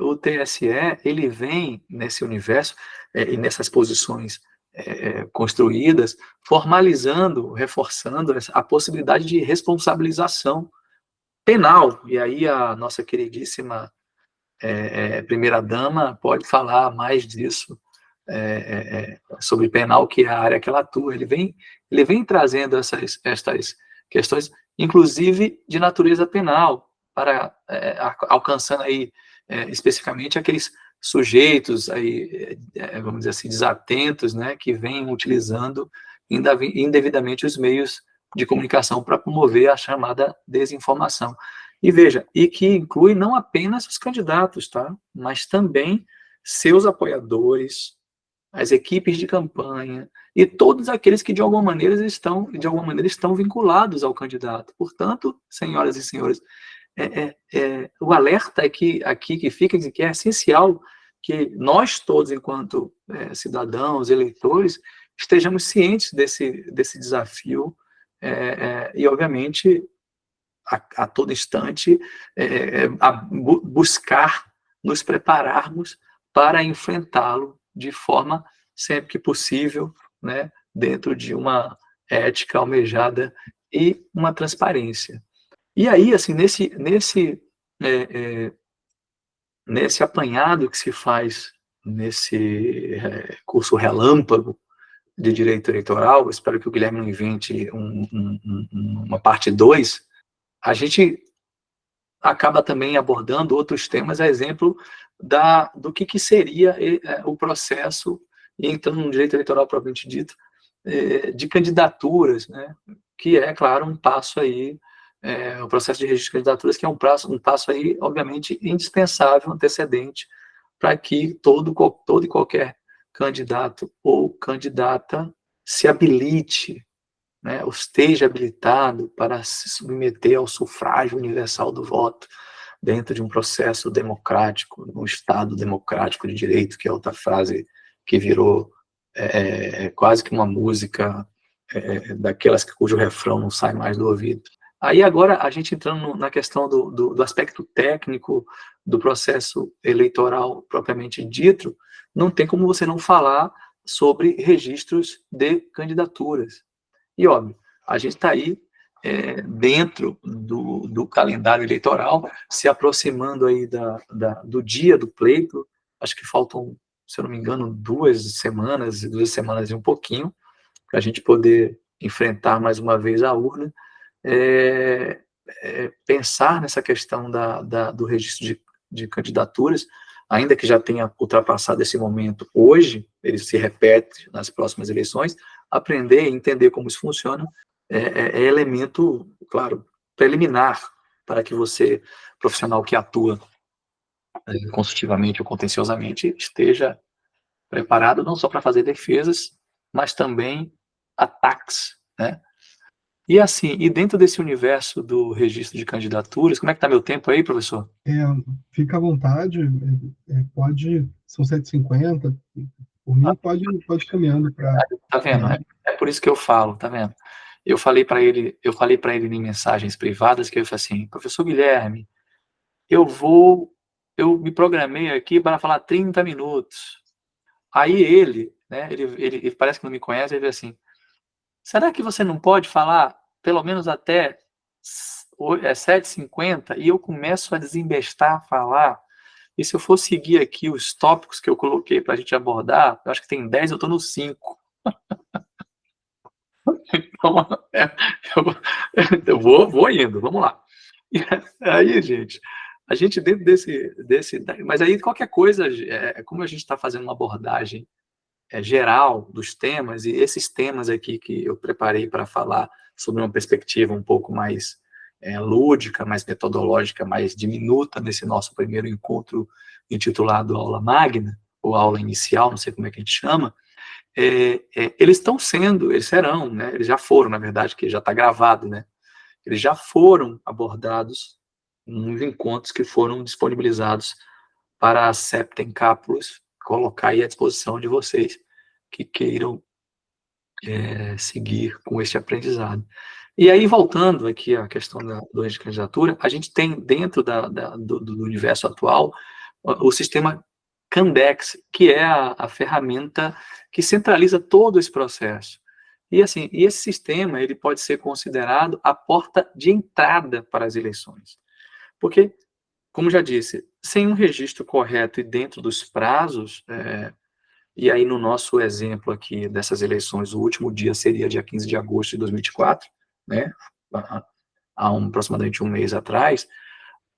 o TSE ele vem nesse universo e nessas posições construídas, formalizando, reforçando a possibilidade de responsabilização penal. E aí a nossa queridíssima primeira-dama pode falar mais disso, sobre penal, que é a área que ela atua. Ele vem trazendo essas questões, inclusive de natureza penal, para alcançando aí especificamente aqueles sujeitos aí, vamos dizer assim, desatentos, né, que vêm utilizando indevidamente os meios de comunicação para promover a chamada desinformação. E veja, e que inclui não apenas os candidatos, tá, mas também seus apoiadores, as equipes de campanha e todos aqueles que de alguma maneira estão vinculados ao candidato. Portanto, senhoras e senhores, o alerta aqui que fica, que é essencial que nós todos, enquanto cidadãos, eleitores, estejamos cientes desse desafio e, obviamente, a todo instante, buscar nos prepararmos para enfrentá-lo de forma sempre que possível, né, dentro de uma ética almejada e uma transparência. E aí, assim, nesse apanhado que se faz nesse curso relâmpago de direito eleitoral, espero que o Guilherme não invente uma parte 2, a gente acaba também abordando outros temas, a exemplo do que seria o processo, e entrando no direito eleitoral propriamente dito, de candidaturas, né, que é, claro, um passo aí, o processo de registro de candidaturas, que é um passo aí, obviamente, indispensável, antecedente, para que todo e qualquer candidato ou candidata se habilite, né, ou esteja habilitado para se submeter ao sufrágio universal do voto, dentro de um processo democrático, num Estado democrático de direito, que é outra frase que virou quase que uma música daquelas cujo refrão não sai mais do ouvido. Aí agora, a gente entrando na questão do aspecto técnico do processo eleitoral propriamente dito, não tem como você não falar sobre registros de candidaturas. E, óbvio, a gente está aí dentro do calendário eleitoral, se aproximando aí do dia do pleito. Acho que faltam, se eu não me engano, 2 semanas e um pouquinho, para a gente poder enfrentar mais uma vez a urna. Pensar nessa questão do registro de candidaturas, ainda que já tenha ultrapassado esse momento hoje, ele se repete nas próximas eleições, aprender e entender como isso funciona é elemento, claro, preliminar para que você, profissional que atua consultivamente ou contenciosamente, esteja preparado não só para fazer defesas, mas também ataques, né? E assim, e dentro desse universo do registro de candidaturas, como é que está meu tempo aí, professor? Fica à vontade, são 7h50, por mim pode caminhando para... Tá vendo? É por isso que eu falo, tá vendo? Eu falei para ele em mensagens privadas que eu falei assim, professor Guilherme, eu me programei aqui para falar 30 minutos. Aí ele, né, ele parece que não me conhece, ele diz assim, será que você não pode falar pelo menos até 7h50? E eu começo a desembestar, a falar, e se eu for seguir aqui os tópicos que eu coloquei para a gente abordar, eu acho que tem 10, eu estou no 5. Então, eu vou indo, vamos lá. E aí, gente, a gente dentro mas aí qualquer coisa, como a gente está fazendo uma abordagem geral dos temas, e esses temas aqui que eu preparei para falar sobre uma perspectiva um pouco mais lúdica, mais metodológica, mais diminuta, nesse nosso primeiro encontro intitulado Aula Magna, ou Aula Inicial, não sei como é que a gente chama, eles serão, né, eles já foram, na verdade, que já está gravado, né, eles já foram abordados nos encontros que foram disponibilizados para a Septem Cápsulas, colocar aí à disposição de vocês que queiram seguir com este aprendizado. E aí, voltando aqui à questão do registro de candidatura, a gente tem dentro do universo atual o sistema Candex, que é a ferramenta que centraliza todo esse processo. E assim, esse sistema ele pode ser considerado a porta de entrada para as eleições. Porque como já disse, sem um registro correto e dentro dos prazos, e aí no nosso exemplo aqui dessas eleições, o último dia seria dia 15 de agosto de 2024, né, aproximadamente um mês atrás,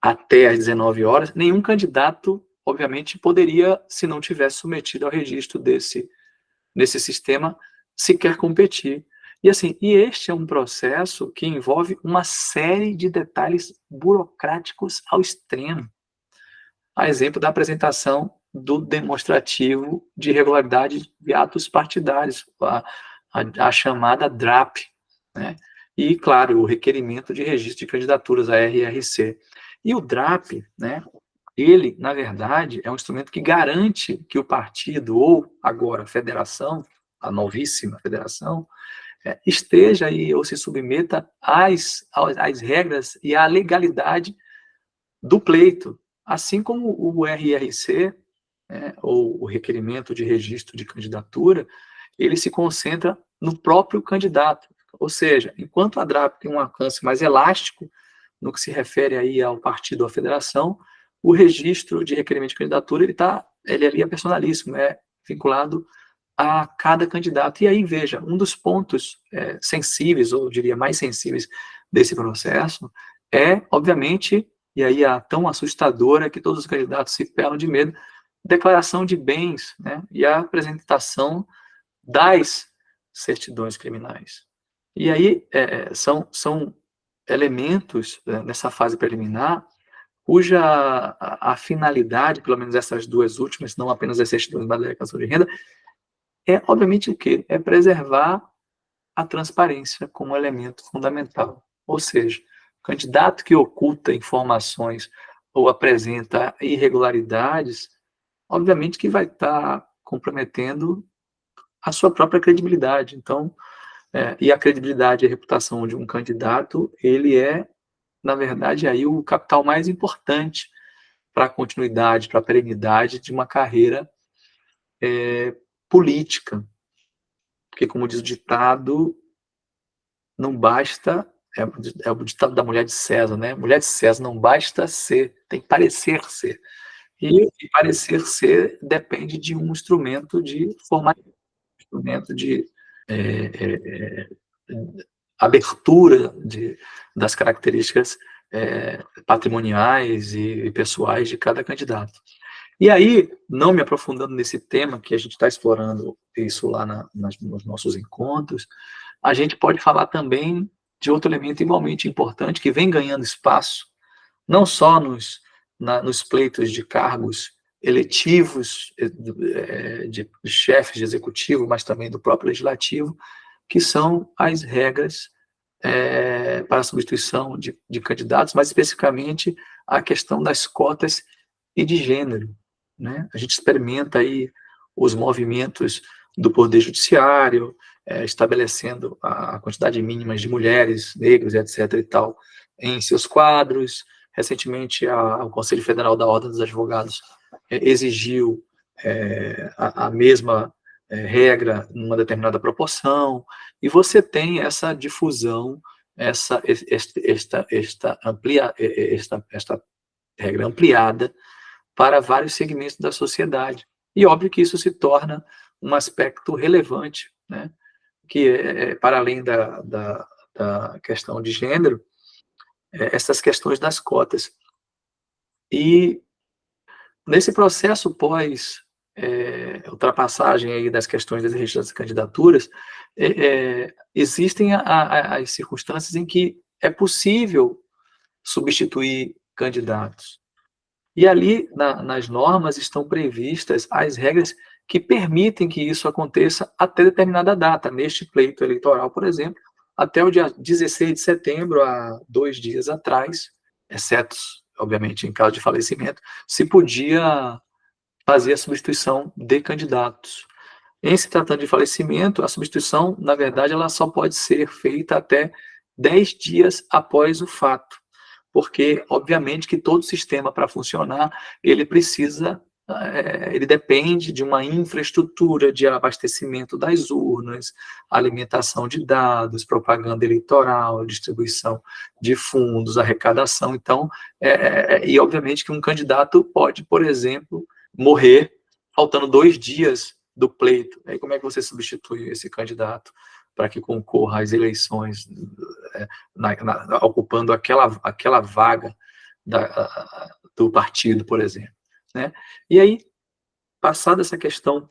até às 19 horas, nenhum candidato, obviamente, poderia, se não tivesse submetido ao registro nesse sistema, sequer competir. E assim, este é um processo que envolve uma série de detalhes burocráticos ao extremo. A exemplo da apresentação do demonstrativo de irregularidade de atos partidários, a chamada DRAP, né? E, claro, o requerimento de registro de candidaturas, a RRC. E o DRAP, né, ele, na verdade, é um instrumento que garante que o partido, ou agora a federação, a novíssima federação, esteja aí ou se submeta às regras e à legalidade do pleito, assim como o RRC, ou o requerimento de registro de candidatura, ele se concentra no próprio candidato. Ou seja, enquanto a DRAP tem um alcance mais elástico no que se refere aí ao partido ou à federação, o registro de requerimento de candidatura, ele ali é personalíssimo, é vinculado a cada candidato. E aí, veja, um dos pontos sensíveis, ou eu diria mais sensíveis desse processo, obviamente, e aí a tão assustadora que todos os candidatos se pelam de medo, declaração de bens, né, e a apresentação das certidões criminais. E aí são elementos nessa fase preliminar cuja a finalidade, pelo menos essas duas últimas, não apenas as certidões, mas a declaração de renda, obviamente o quê? É preservar a transparência como elemento fundamental. Ou seja, o candidato que oculta informações ou apresenta irregularidades, obviamente que vai estar comprometendo a sua própria credibilidade. Então, e a credibilidade e a reputação de um candidato, ele na verdade, aí o capital mais importante para a continuidade, para a perenidade de uma carreira política. Porque, como diz o ditado, não basta, é o ditado da mulher de César, né? Mulher de César, não basta ser, tem que parecer ser. E parecer ser depende de um instrumento de formalidade, instrumento de abertura das características patrimoniais e pessoais de cada candidato. E aí, não me aprofundando nesse tema, que a gente está explorando isso lá nos nossos encontros, a gente pode falar também de outro elemento igualmente importante, que vem ganhando espaço, não só nos pleitos de cargos eletivos, de chefes de executivo, mas também do próprio legislativo, que são as regras para a substituição de candidatos, mas especificamente a questão das cotas e de gênero, né? A gente experimenta aí os movimentos do Poder Judiciário, estabelecendo a quantidade mínima de mulheres, negros, etc. e tal, em seus quadros. Recentemente, o Conselho Federal da Ordem dos Advogados exigiu a mesma regra numa determinada proporção, e você tem essa difusão, esta regra ampliada para vários segmentos da sociedade. E óbvio que isso se torna um aspecto relevante, né, que para além da questão de gênero, essas questões das cotas. E nesse processo pós ultrapassagem aí das questões das registros das candidaturas, existem as circunstâncias em que é possível substituir candidatos. E ali, nas normas, estão previstas as regras que permitem que isso aconteça até determinada data. Neste pleito eleitoral, por exemplo, até o dia 16 de setembro, há 2 dias atrás, exceto, obviamente, em caso de falecimento, se podia fazer a substituição de candidatos. Em se tratando de falecimento, a substituição, na verdade, ela só pode ser feita até 10 dias após o fato, porque, obviamente, que todo sistema, para funcionar, ele precisa ele depende de uma infraestrutura de abastecimento das urnas, alimentação de dados, propaganda eleitoral, distribuição de fundos, arrecadação. Então, e obviamente que um candidato pode, por exemplo, morrer faltando 2 dias do pleito. Aí como é que você substitui esse candidato para que concorra às eleições, ocupando aquela vaga do partido, por exemplo, né? E aí, passada essa questão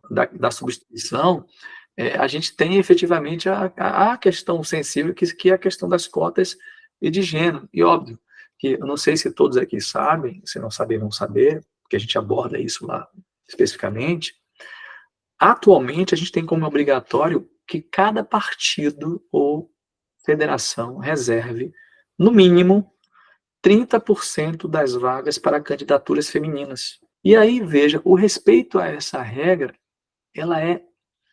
da substituição, a gente tem efetivamente a questão sensível, que é a questão das cotas e de gênero. E óbvio que eu não sei se todos aqui sabem, se não sabem, vão saber, porque a gente aborda isso lá especificamente. Atualmente, a gente tem como obrigatório que cada partido ou federação reserve, no mínimo, 30% das vagas para candidaturas femininas. E aí, veja, o respeito a essa regra,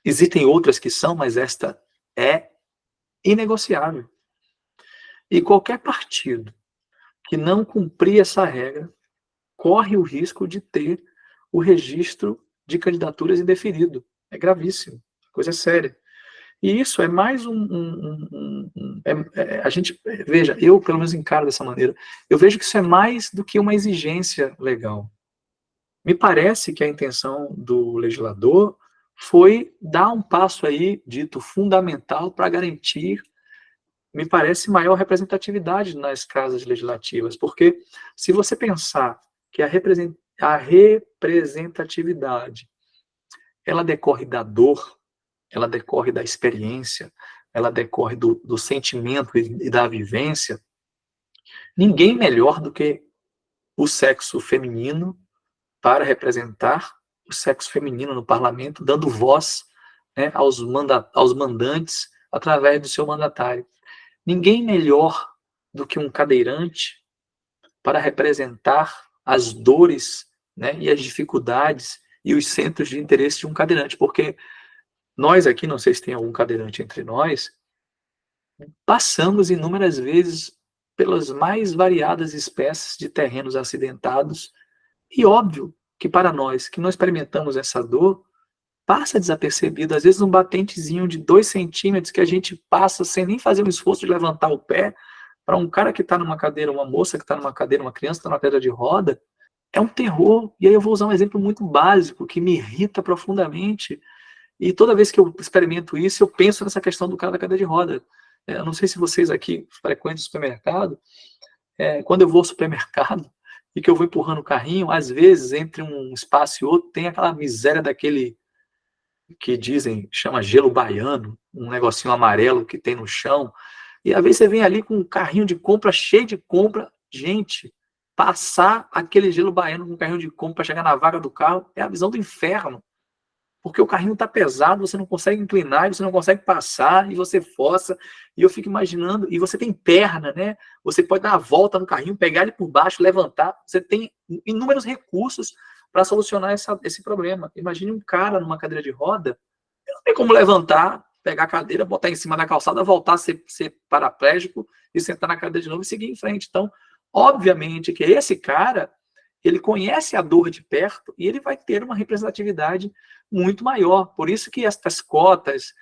existem outras que são, mas esta é inegociável. E qualquer partido que não cumprir essa regra corre o risco de ter o registro de candidaturas indeferido. É gravíssimo, coisa séria. E isso é mais a gente, veja, eu pelo menos encaro dessa maneira, eu vejo que isso é mais do que uma exigência legal. Me parece que a intenção do legislador foi dar um passo aí, dito fundamental, para garantir, me parece, maior representatividade nas casas legislativas, porque se você pensar que a representatividade, ela decorre da dor, ela decorre da experiência, ela decorre do sentimento e da vivência, ninguém melhor do que o sexo feminino para representar o sexo feminino no parlamento, dando voz, né, aos mandantes através do seu mandatário. Ninguém melhor do que um cadeirante para representar as dores, né, e as dificuldades e os centros de interesse de um cadeirante, porque nós aqui, não sei se tem algum cadeirante entre nós, passamos inúmeras vezes pelas mais variadas espécies de terrenos acidentados, e óbvio que para nós, que não experimentamos essa dor, passa desapercebido, às vezes um batentezinho de 2 centímetros que a gente passa sem nem fazer um esforço de levantar o pé, para um cara que está numa cadeira, uma moça que está numa cadeira, uma criança que está numa cadeira de roda, é um terror. E aí eu vou usar um exemplo muito básico, que me irrita profundamente, e toda vez que eu experimento isso, eu penso nessa questão do cara da cadeira de roda. Eu não sei se vocês aqui frequentam o supermercado, quando eu vou ao supermercado e que eu vou empurrando o carrinho, às vezes, entre um espaço e outro, tem aquela miséria daquele que chama gelo baiano, um negocinho amarelo que tem no chão, e às vezes você vem ali com um carrinho de compra, cheio de compra. Gente, passar aquele gelo baiano com um carrinho de compra para chegar na vaga do carro é a visão do inferno. Porque o carrinho está pesado, você não consegue inclinar, e você não consegue passar, e você força, e eu fico imaginando, e você tem perna, né? Você pode dar a volta no carrinho, pegar ele por baixo, levantar, você tem inúmeros recursos para solucionar esse problema. Imagine um cara numa cadeira de roda, não tem como levantar, pegar a cadeira, botar em cima da calçada, voltar a ser paraplégico, e sentar na cadeira de novo e seguir em frente. Então, obviamente que esse cara, ele conhece a dor de perto e ele vai ter uma representatividade muito maior. Por isso que estas cotas,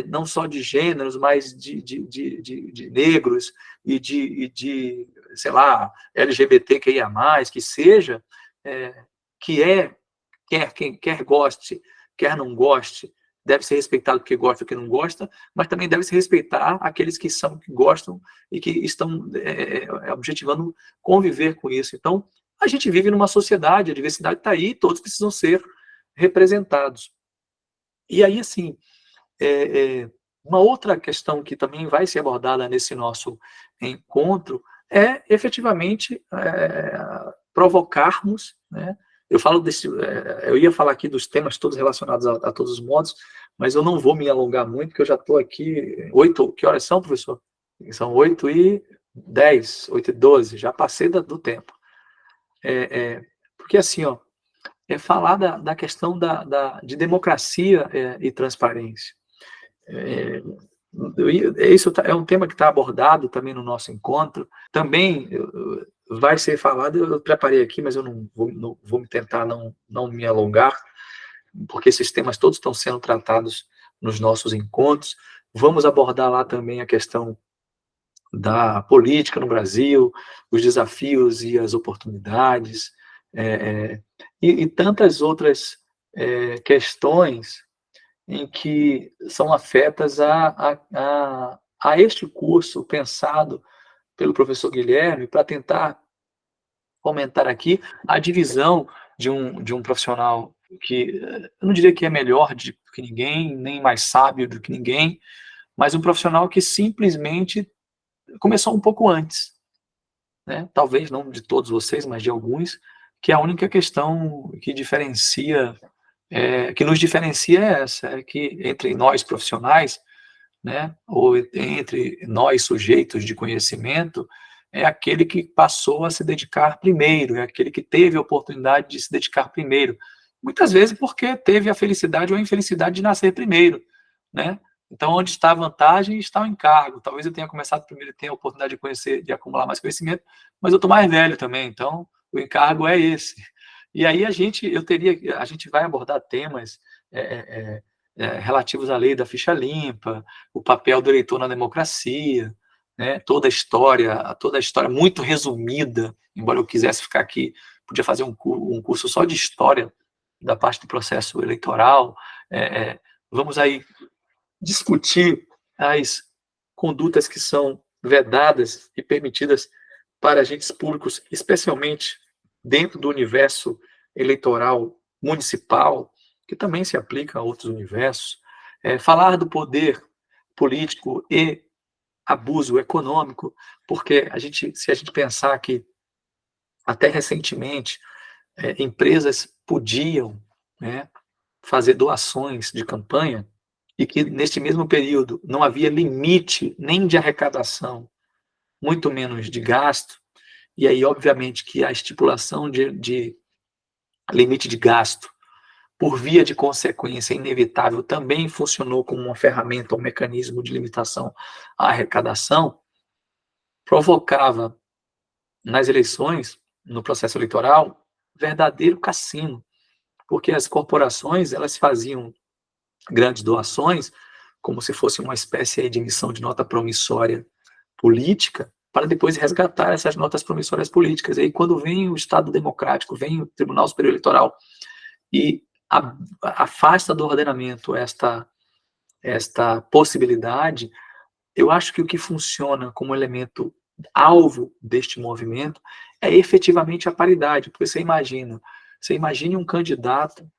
não só de gêneros, mas de negros e de, sei lá, LGBTQIA+, que seja, quer goste, quer não goste, deve ser respeitado porque gosta, porque não gosta, mas também deve se respeitar aqueles que gostam e que estão objetivando conviver com isso. Então, a gente vive numa sociedade, a diversidade está aí, todos precisam ser representados. E aí, assim, uma outra questão que também vai ser abordada nesse nosso encontro é, efetivamente, provocarmos, né? Eu ia falar aqui dos temas todos relacionados a todos os modos, mas eu não vou me alongar muito, porque eu já estou aqui, que horas são, professor? São 8h10, 8h12, já passei do tempo. Porque assim, falar da questão de democracia e transparência. Isso é um tema que está abordado também no nosso encontro. Também vai ser falado, eu preparei aqui, mas eu não vou me tentar não me alongar, porque esses temas todos estão sendo tratados nos nossos encontros. Vamos abordar lá também a questão da política no Brasil, os desafios e as oportunidades, e tantas outras questões em que são afetas a este curso pensado pelo professor Guilherme para tentar comentar aqui a divisão de um profissional que eu não diria que é melhor do que ninguém, nem mais sábio do que ninguém, mas um profissional que simplesmente começou um pouco antes, né? Talvez não de todos vocês, mas de alguns, que a única questão que diferencia, que nos diferencia é essa, é que entre nós profissionais, né, ou entre nós sujeitos de conhecimento, é aquele que passou a se dedicar primeiro, é aquele que teve a oportunidade de se dedicar primeiro. Muitas vezes porque teve a felicidade ou a infelicidade de nascer primeiro, né? Então, onde está a vantagem, está o encargo. Talvez eu tenha começado primeiro e tenha a oportunidade de conhecer, de acumular mais conhecimento, mas eu estou mais velho também, então o encargo é esse. E aí a gente vai abordar temas relativos à lei da ficha limpa, o papel do eleitor na democracia, né, toda a história muito resumida, embora eu quisesse ficar aqui, podia fazer um curso só de história da parte do processo eleitoral. Vamos aí discutir as condutas que são vedadas e permitidas para agentes públicos, especialmente dentro do universo eleitoral municipal, que também se aplica a outros universos. Falar do poder político e abuso econômico, porque se a gente pensar que até recentemente empresas podiam, né, fazer doações de campanha, e que neste mesmo período não havia limite nem de arrecadação, muito menos de gasto, e aí obviamente que a estipulação de limite de gasto, por via de consequência inevitável, também funcionou como uma ferramenta, um mecanismo de limitação à arrecadação, provocava nas eleições, no processo eleitoral, verdadeiro cassino, porque as corporações elas faziam grandes doações, como se fosse uma espécie de emissão de nota promissória política, para depois resgatar essas notas promissórias políticas. E aí, quando vem o Estado Democrático, vem o Tribunal Superior Eleitoral e afasta do ordenamento esta possibilidade, eu acho que o que funciona como elemento alvo deste movimento é efetivamente a paridade, porque você imagine um candidato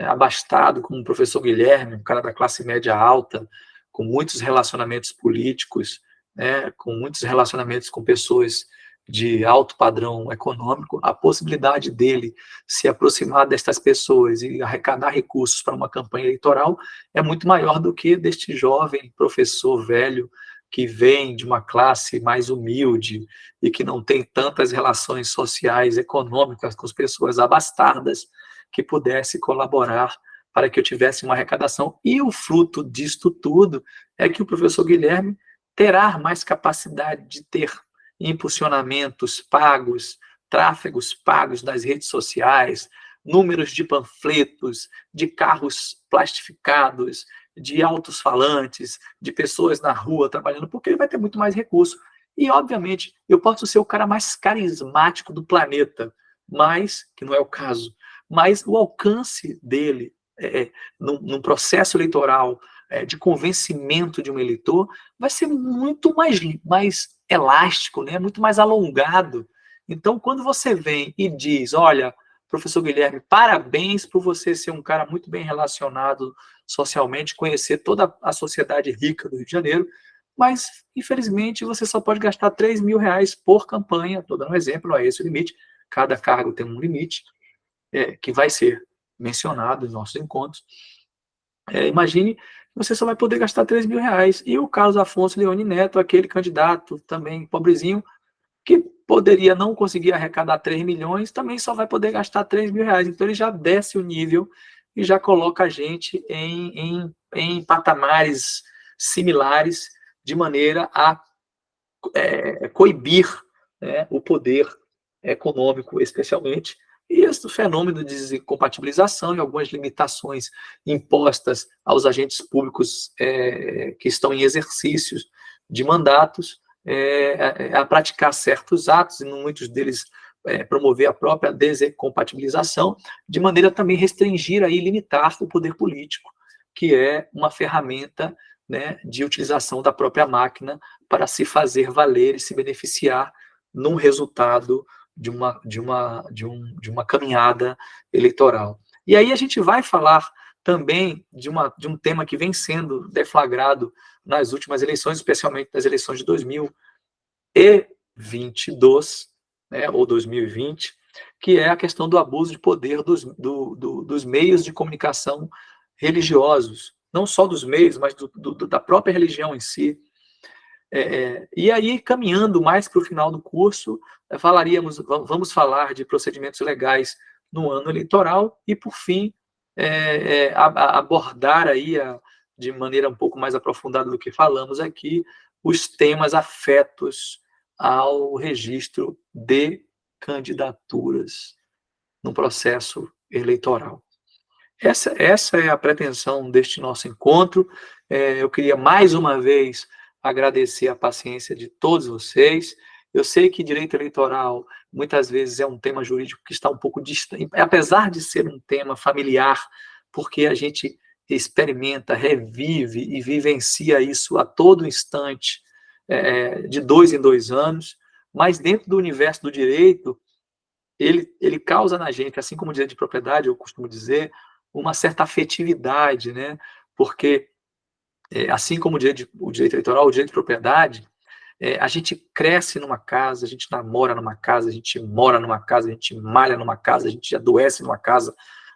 abastado como o professor Guilherme, um cara da classe média alta, com muitos relacionamentos políticos, né, com muitos relacionamentos com pessoas de alto padrão econômico, a possibilidade dele se aproximar destas pessoas e arrecadar recursos para uma campanha eleitoral é muito maior do que deste jovem professor velho que vem de uma classe mais humilde e que não tem tantas relações sociais, econômicas com as pessoas abastadas que pudesse colaborar para que eu tivesse uma arrecadação. E o fruto disto tudo é que o professor Guilherme terá mais capacidade de ter impulsionamentos pagos, tráfegos pagos das redes sociais, números de panfletos, de carros plastificados, de altos-falantes, de pessoas na rua trabalhando, porque ele vai ter muito mais recurso. E, obviamente, eu posso ser o cara mais carismático do planeta, mas, que não é o caso, mas o alcance dele num processo eleitoral de convencimento de um eleitor vai ser muito mais elástico, né? Muito mais alongado. Então, quando você vem e diz, olha, professor Guilherme, parabéns por você ser um cara muito bem relacionado socialmente, conhecer toda a sociedade rica do Rio de Janeiro, mas, infelizmente, você só pode gastar R$3.000 por campanha. Estou dando um exemplo, não é esse o limite, cada cargo tem um limite, que vai ser mencionado nos nossos encontros. Imagine que você só vai poder gastar R$3.000. E o Carlos Afonso Leone Neto, aquele candidato também pobrezinho, que poderia não conseguir arrecadar 3 milhões, também só vai poder gastar R$3.000. Então ele já desce o nível e já coloca a gente em patamares similares, de maneira a coibir né, o poder econômico, especialmente, e esse fenômeno de descompatibilização e algumas limitações impostas aos agentes públicos que estão em exercícios de mandatos a praticar certos atos, e muitos deles promover a própria descompatibilização, de maneira a também restringir e limitar o poder político, que é uma ferramenta, né, de utilização da própria máquina para se fazer valer e se beneficiar num resultado de uma caminhada eleitoral. E aí a gente vai falar também de um tema que vem sendo deflagrado nas últimas eleições, especialmente nas eleições de 2022, né, ou 2020, que é a questão do abuso de poder dos meios de comunicação religiosos, não só dos meios, mas da própria religião em si. E aí, caminhando mais para o final do curso, vamos falar de procedimentos legais no ano eleitoral e, por fim, abordar aí, de maneira um pouco mais aprofundada do que falamos aqui, os temas afetos ao registro de candidaturas no processo eleitoral. Essa é a pretensão deste nosso encontro. Eu queria, mais uma vez, agradecer a paciência de todos vocês. Eu sei que direito eleitoral, muitas vezes, é um tema jurídico que está um pouco distante, apesar de ser um tema familiar, porque a gente experimenta, revive e vivencia isso a todo instante, de 2 em 2 anos, mas dentro do universo do direito, ele causa na gente, assim como o direito de propriedade, eu costumo dizer, uma certa afetividade, né? Porque, assim como o direito eleitoral, o direito de propriedade, a gente cresce numa casa, a gente namora numa casa, a gente mora numa casa, a gente malha numa casa, a gente adoece numa casa,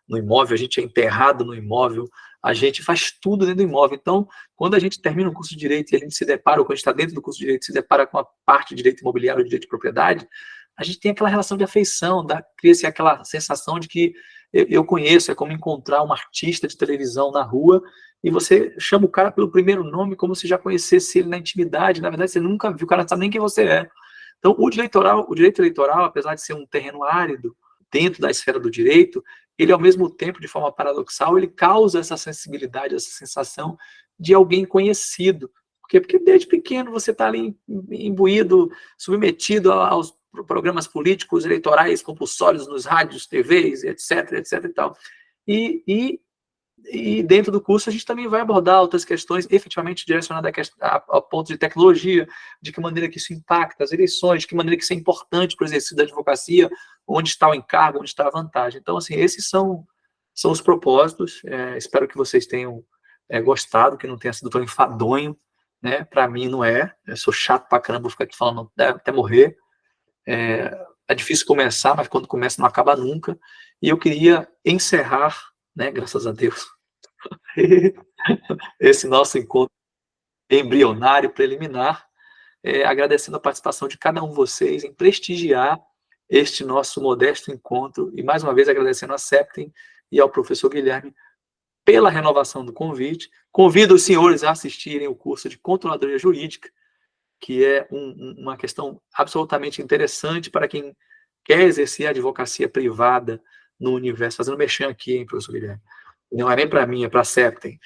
no imóvel, a gente é enterrado no imóvel, a gente faz tudo dentro do imóvel. Então, quando a gente termina o curso de Direito e a gente se depara, ou quando a gente está dentro do curso de Direito, se depara com a parte de Direito Imobiliário, de Direito de Propriedade, a gente tem aquela relação de afeição, cria-se aquela sensação de que eu conheço, é como encontrar um artista de televisão na rua e você chama o cara pelo primeiro nome como se já conhecesse ele na intimidade, na verdade você nunca viu, o cara não sabe nem quem você é. Então, o direito eleitoral, apesar de ser um terreno árido dentro da esfera do direito, ele, ao mesmo tempo, de forma paradoxal, ele causa essa sensibilidade, essa sensação de alguém conhecido. Por quê? Porque desde pequeno você está ali imbuído, submetido aos programas políticos, eleitorais, compulsórios nos rádios, TVs, etc, etc e tal. E dentro do curso a gente também vai abordar outras questões efetivamente direcionadas ao ponto de tecnologia, de que maneira que isso impacta as eleições, de que maneira que isso é importante para o exercício da advocacia, onde está o encargo, onde está a vantagem. Então, assim, esses são os propósitos. Espero que vocês tenham gostado, que não tenha sido tão enfadonho, né? Para mim não é. Eu sou chato pra caramba, vou ficar aqui falando até morrer. É difícil começar, mas quando começa não acaba nunca. E eu queria encerrar, né, graças a Deus, esse nosso encontro embrionário, preliminar, agradecendo a participação de cada um de vocês em prestigiar este nosso modesto encontro, e mais uma vez agradecendo a Septem e ao professor Guilherme pela renovação do convite. Convido os senhores a assistirem o curso de Controladoria Jurídica, que é uma questão absolutamente interessante para quem quer exercer a advocacia privada no universo, fazendo mexer aqui, hein, professor Guilherme? Não é nem para mim, é para a Septem,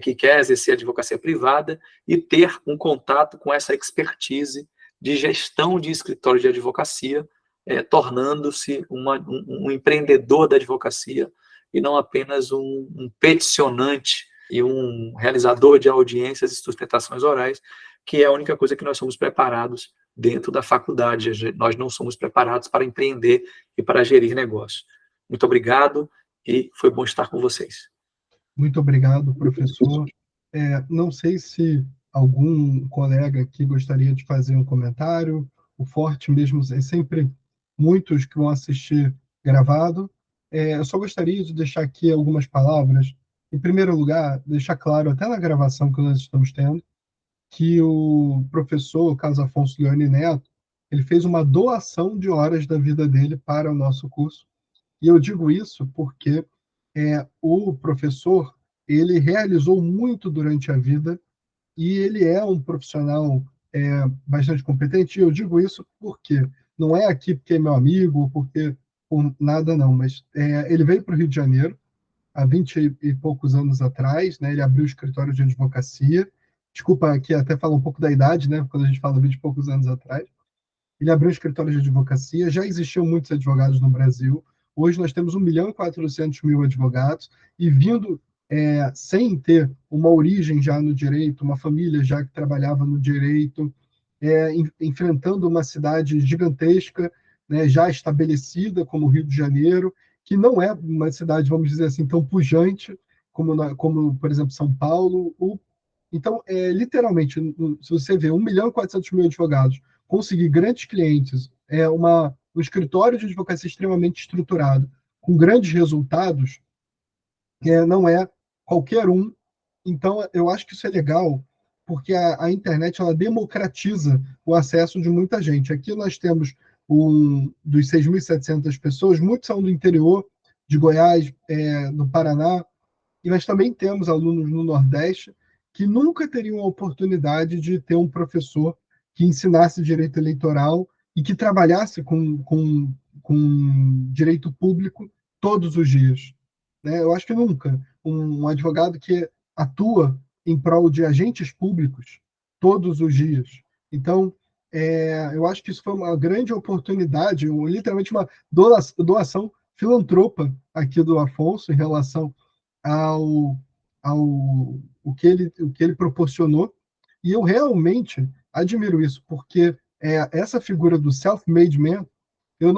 que quer exercer a advocacia privada e ter um contato com essa expertise de gestão de escritório de advocacia, tornando-se um empreendedor da advocacia e não apenas um peticionante e um realizador de audiências e sustentações orais, que é a única coisa que nós somos preparados dentro da faculdade. Nós não somos preparados para empreender e para gerir negócios. Muito obrigado e foi bom estar com vocês. Muito obrigado, professor. Não sei se algum colega aqui gostaria de fazer um comentário. O forte mesmo é sempre muitos que vão assistir gravado. Eu só gostaria de deixar aqui algumas palavras. Em primeiro lugar, deixar claro, até na gravação que nós estamos tendo, que o professor Carlos Afonso Leone Neto, ele fez uma doação de horas da vida dele para o nosso curso. E eu digo isso porque o professor, ele realizou muito durante a vida e ele é um profissional bastante competente, e eu digo isso porque não é aqui porque é meu amigo, ou porque por nada não, mas ele veio para o Rio de Janeiro há 20 e poucos anos atrás, né? Ele abriu o escritório de advocacia, desculpa aqui até falar um pouco da idade, né? Quando a gente fala 20 e poucos anos atrás, ele abriu um escritório de advocacia, já existiam muitos advogados no Brasil, hoje nós temos 1.400.000 advogados, e vindo sem ter uma origem já no direito, uma família já que trabalhava no direito, enfrentando uma cidade gigantesca, né, já estabelecida como o Rio de Janeiro, que não é uma cidade, vamos dizer assim, tão pujante como por exemplo, São Paulo. Então, literalmente, se você vê 1.400.000 advogados conseguir grandes clientes, um escritório de advocacia extremamente estruturado, com grandes resultados, não é qualquer um. Então, eu acho que isso é legal, porque a internet ela democratiza o acesso de muita gente. Aqui nós temos dos 6.700 pessoas, muitos são do interior, de Goiás, do Paraná, e nós também temos alunos no Nordeste que nunca teriam a oportunidade de ter um professor que ensinasse direito eleitoral e que trabalhasse com direito público todos os dias. Né? Eu acho que nunca. Um advogado que atua em prol de agentes públicos todos os dias. Então, eu acho que isso foi uma grande oportunidade, literalmente uma doação filantropa aqui do Afonso em relação ao, ao o que ele proporcionou. E eu realmente admiro isso, porque essa figura do self-made man,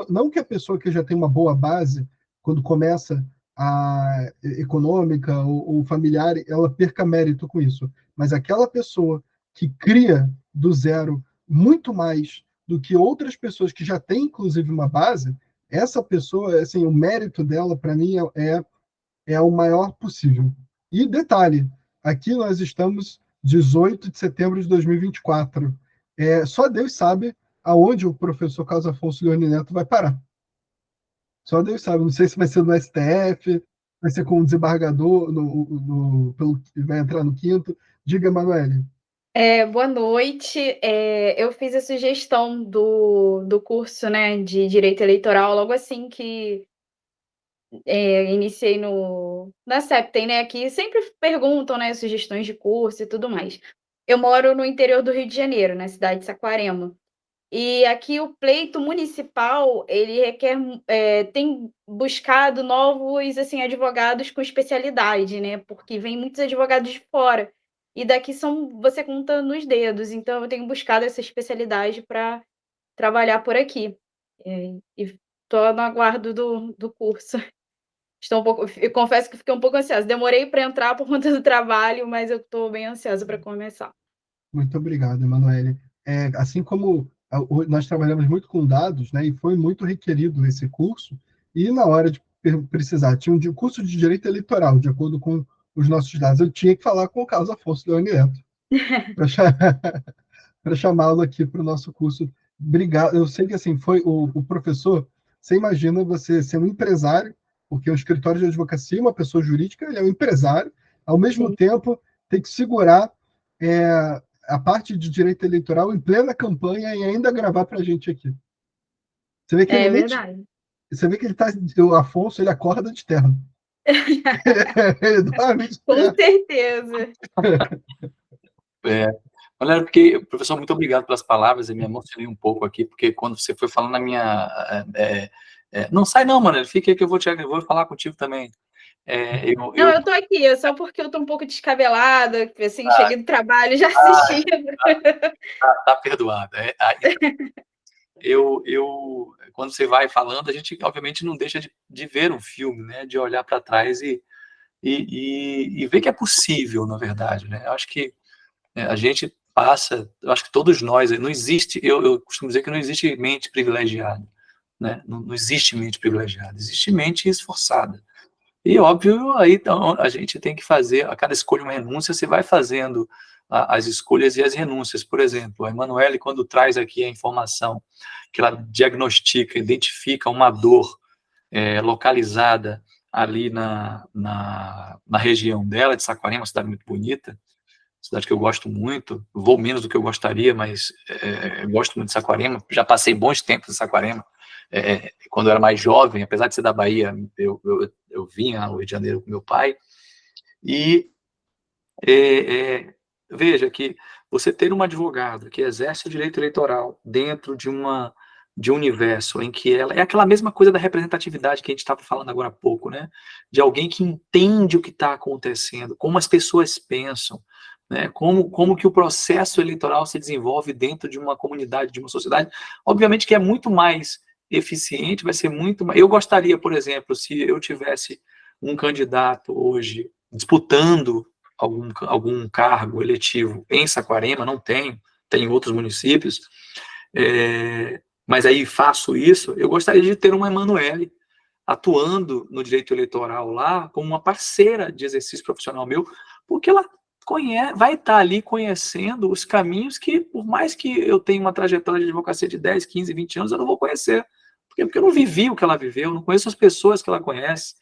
não que a pessoa que já tem uma boa base, quando começa a econômica ou familiar, ela perca mérito com isso, mas aquela pessoa que cria do zero muito mais do que outras pessoas que já têm, inclusive, uma base, essa pessoa, assim, o mérito dela, para mim, é o maior possível. E detalhe, aqui nós estamos 18 de setembro de 2024. Só Deus sabe aonde o professor Carlos Afonso Leone Neto vai parar. Só Deus sabe. Não sei se vai ser no STF, vai ser com um desembargador, vai entrar no quinto. Diga, Manoel. Boa noite. Eu fiz a sugestão do curso, né, de Direito Eleitoral logo assim que iniciei na Septem, né, que sempre perguntam, né, sugestões de curso e tudo mais. Eu moro no interior do Rio de Janeiro, na cidade de Saquarema. E aqui o pleito municipal, ele tem buscado novos, assim, advogados com especialidade, né, porque vem muitos advogados de fora, e daqui você conta nos dedos, então eu tenho buscado essa especialidade para trabalhar por aqui. E estou no aguardo do curso. Eu confesso que fiquei um pouco ansiosa, demorei para entrar por conta do trabalho, mas eu estou bem ansiosa para começar. Muito obrigado, Emanuele. Assim como nós trabalhamos muito com dados, né, e foi muito requerido esse curso, e na hora de precisar, tinha um curso de direito eleitoral, de acordo com os nossos dados, eu tinha que falar com o Carlos Afonso Leone Neto, para chamá-lo aqui para o nosso curso. Obrigado. Eu sei que assim foi o professor. Você imagina você ser um empresário, porque o escritório de advocacia, uma pessoa jurídica, ele é um empresário, ao mesmo Sim. tempo tem que segurar a parte de direito eleitoral em plena campanha e ainda gravar para a gente aqui. Você vê que ele verdade. Você vê que ele tá. O Afonso, ele acorda de terno. Ele dorme de Com terno. certeza. Olha, porque, professor, muito obrigado pelas palavras, eu me emocionei um pouco aqui, porque quando você foi falando na minha... não sai não, mano, fica aí que eu vou falar contigo também. Não, eu tô aqui, só porque eu tô um pouco descabelada, assim, cheguei do trabalho já assistindo. Tá perdoado. Quando você vai falando, a gente, obviamente, não deixa de ver um filme, né, de olhar para trás e ver que é possível, na verdade, né? Eu acho que a gente passa, eu acho que todos nós, não existe, eu costumo dizer que não existe mente privilegiada, né? Não existe mente privilegiada, existe mente esforçada. E, óbvio, aí então, a gente tem que fazer, a cada escolha uma renúncia, você vai fazendo as escolhas e as renúncias. Por exemplo, a Emanuele, quando traz aqui a informação que ela diagnostica, identifica uma dor localizada ali na região dela, de Saquarema, uma cidade muito bonita, cidade que eu gosto muito, vou menos do que eu gostaria, mas gosto muito de Saquarema, já passei bons tempos em Saquarema, quando eu era mais jovem, apesar de ser da Bahia, eu vinha ao Rio de Janeiro com meu pai, e veja que você ter uma advogada que exerce o direito eleitoral dentro de um universo em que ela é aquela mesma coisa da representatividade que a gente estava falando agora há pouco, né? De alguém que entende o que está acontecendo, como as pessoas pensam, né? Como que o processo eleitoral se desenvolve dentro de uma comunidade, de uma sociedade. Obviamente que é muito mais eficiente, vai ser muito mais... Eu gostaria, por exemplo, se eu tivesse um candidato hoje disputando algum cargo eletivo em Saquarema, não tenho, tem em outros municípios, mas aí faço isso, eu gostaria de ter uma Emanuele atuando no direito eleitoral lá como uma parceira de exercício profissional meu, porque ela vai estar ali conhecendo os caminhos que, por mais que eu tenha uma trajetória de advocacia de 10, 15, 20 anos, eu não vou conhecer, porque eu não vivi o que ela viveu, eu não conheço as pessoas que ela conhece.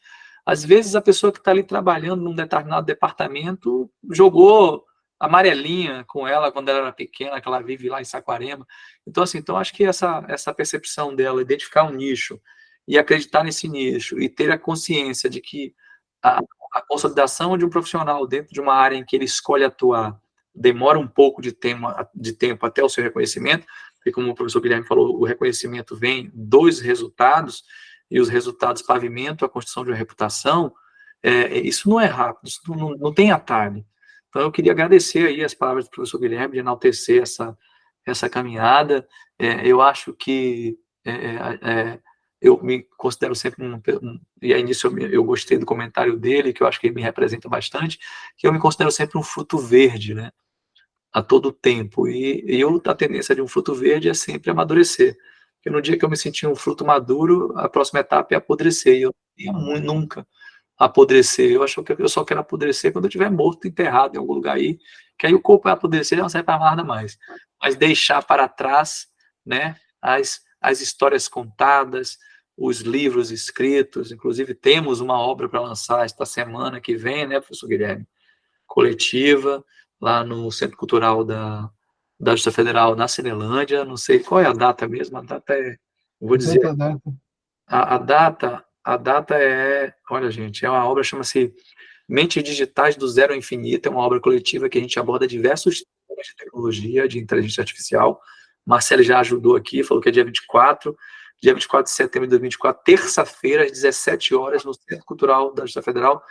Às vezes a pessoa que está ali trabalhando num determinado departamento jogou amarelinha com ela quando ela era pequena, que ela vive lá em Saquarema. Então, assim, acho que essa percepção dela, identificar um nicho e acreditar nesse nicho e ter a consciência de que a consolidação de um profissional dentro de uma área em que ele escolhe atuar demora um pouco de tempo até o seu reconhecimento, porque como o professor Guilherme falou, o reconhecimento vem dos resultados, e os resultados pavimentam a construção de uma reputação, isso não é rápido, isso não tem atalho. Então, eu queria agradecer aí as palavras do professor Guilherme, de enaltecer essa caminhada. Eu acho que eu me considero sempre e aí nisso eu gostei do comentário dele, que eu acho que ele me representa bastante, que eu me considero sempre um fruto verde, né, a todo tempo, e a tendência de um fruto verde é sempre amadurecer, porque no dia que eu me sentir um fruto maduro, a próxima etapa é apodrecer, e eu nunca apodrecer, eu acho que eu só quero apodrecer quando eu estiver morto, enterrado em algum lugar aí, que aí o corpo vai apodrecer e não serve para nada mais, mas deixar para trás, né, as histórias contadas, os livros escritos, inclusive temos uma obra para lançar esta semana que vem, né, professor Guilherme, coletiva, lá no Centro Cultural da Justiça Federal, na Cinelândia, não sei qual é a data mesmo, a data vou dizer, a data olha gente, é uma obra, chama-se Mentes Digitais do Zero ao Infinito, é uma obra coletiva que a gente aborda diversos temas de tecnologia, de inteligência artificial. Marcelo já ajudou aqui, falou que é dia 24 de setembro de 2024, terça-feira, às 17 horas, no Centro Cultural da Justiça Federal,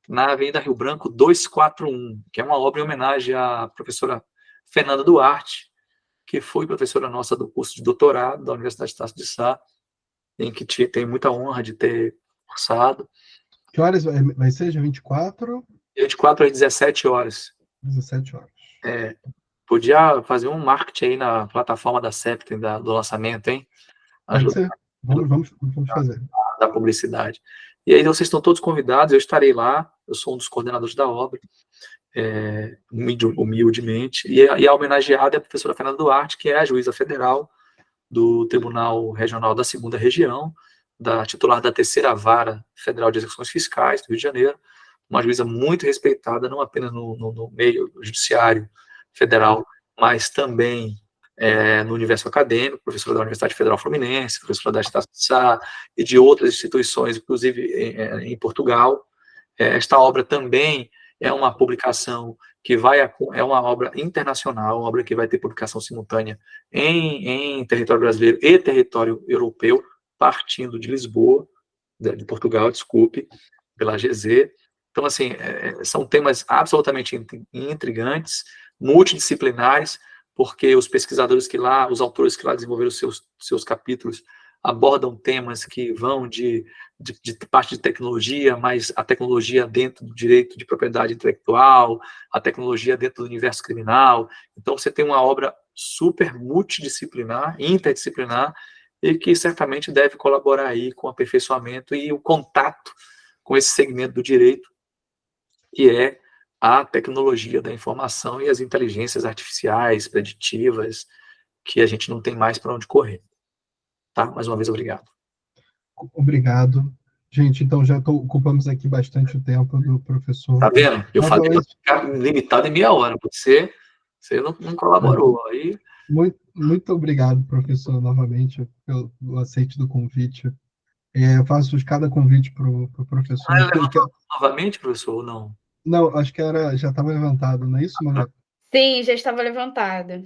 na Avenida Rio Branco 241, que é uma obra em homenagem à professora Fernanda Duarte, que foi professora nossa do curso de doutorado da Universidade de Estácio de Sá, em que tem muita honra de ter cursado. Que horas vai ser? Dia 24? 24 às 17 horas. 17 horas. Podia fazer um marketing aí na plataforma da Septem, do lançamento, hein? Pode ser. Vamos fazer. Da publicidade. E aí vocês estão todos convidados, eu estarei lá, eu sou um dos coordenadores da obra, humildemente, e a homenageada é a professora Fernanda Duarte, que é a juíza federal do Tribunal Regional da 2ª Região, titular da 3ª Vara Federal de Execuções Fiscais do Rio de Janeiro, uma juíza muito respeitada, não apenas no meio judiciário federal, mas também no universo acadêmico, professora da Universidade Federal Fluminense, professora da Estácio de Sá e de outras instituições, inclusive em Portugal. Esta obra também é uma publicação é uma obra internacional, uma obra que vai ter publicação simultânea em território brasileiro e território europeu, partindo de Lisboa, de Portugal, desculpe, pela GZ. Então, assim, são temas absolutamente intrigantes, multidisciplinares, porque os pesquisadores os autores que lá desenvolveram seus capítulos, abordam temas que vão de parte de tecnologia, mas a tecnologia dentro do direito de propriedade intelectual, a tecnologia dentro do universo criminal. Então, você tem uma obra super multidisciplinar, interdisciplinar, e que certamente deve colaborar aí com o aperfeiçoamento e o contato com esse segmento do direito, que é a tecnologia da informação e as inteligências artificiais, preditivas, que a gente não tem mais para onde correr. Tá? Mais uma vez, obrigado. Obrigado. Gente, então já ocupamos aqui bastante o tempo do professor. Tá vendo? Eu falei para Novamente, ficar limitado em meia hora. Você não colaborou. Aí, muito obrigado, professor, novamente, pelo aceite do convite. Eu faço cada convite para o professor. novamente, professor, ou não? Não, acho que já estava levantado, não é isso, Manuel? Sim, já estava levantado.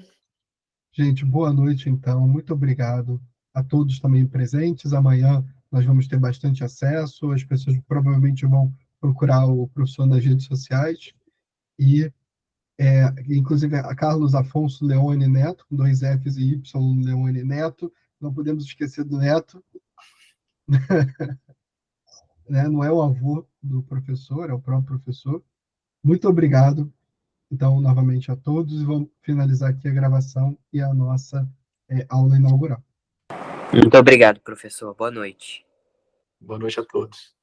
Gente, boa noite, então. Muito obrigado a todos também presentes. Amanhã nós vamos ter bastante acesso. As pessoas provavelmente vão procurar o professor nas redes sociais. E, inclusive, a Carlos Afonso Leone Neto, com 2 Fs e Y Leone Neto. Não podemos esquecer do Neto. Né? Não é o avô do professor, é o próprio professor. Muito obrigado, então, novamente a todos. E vamos finalizar aqui a gravação e a nossa aula inaugural. Muito obrigado, professor. Boa noite. Boa noite a todos.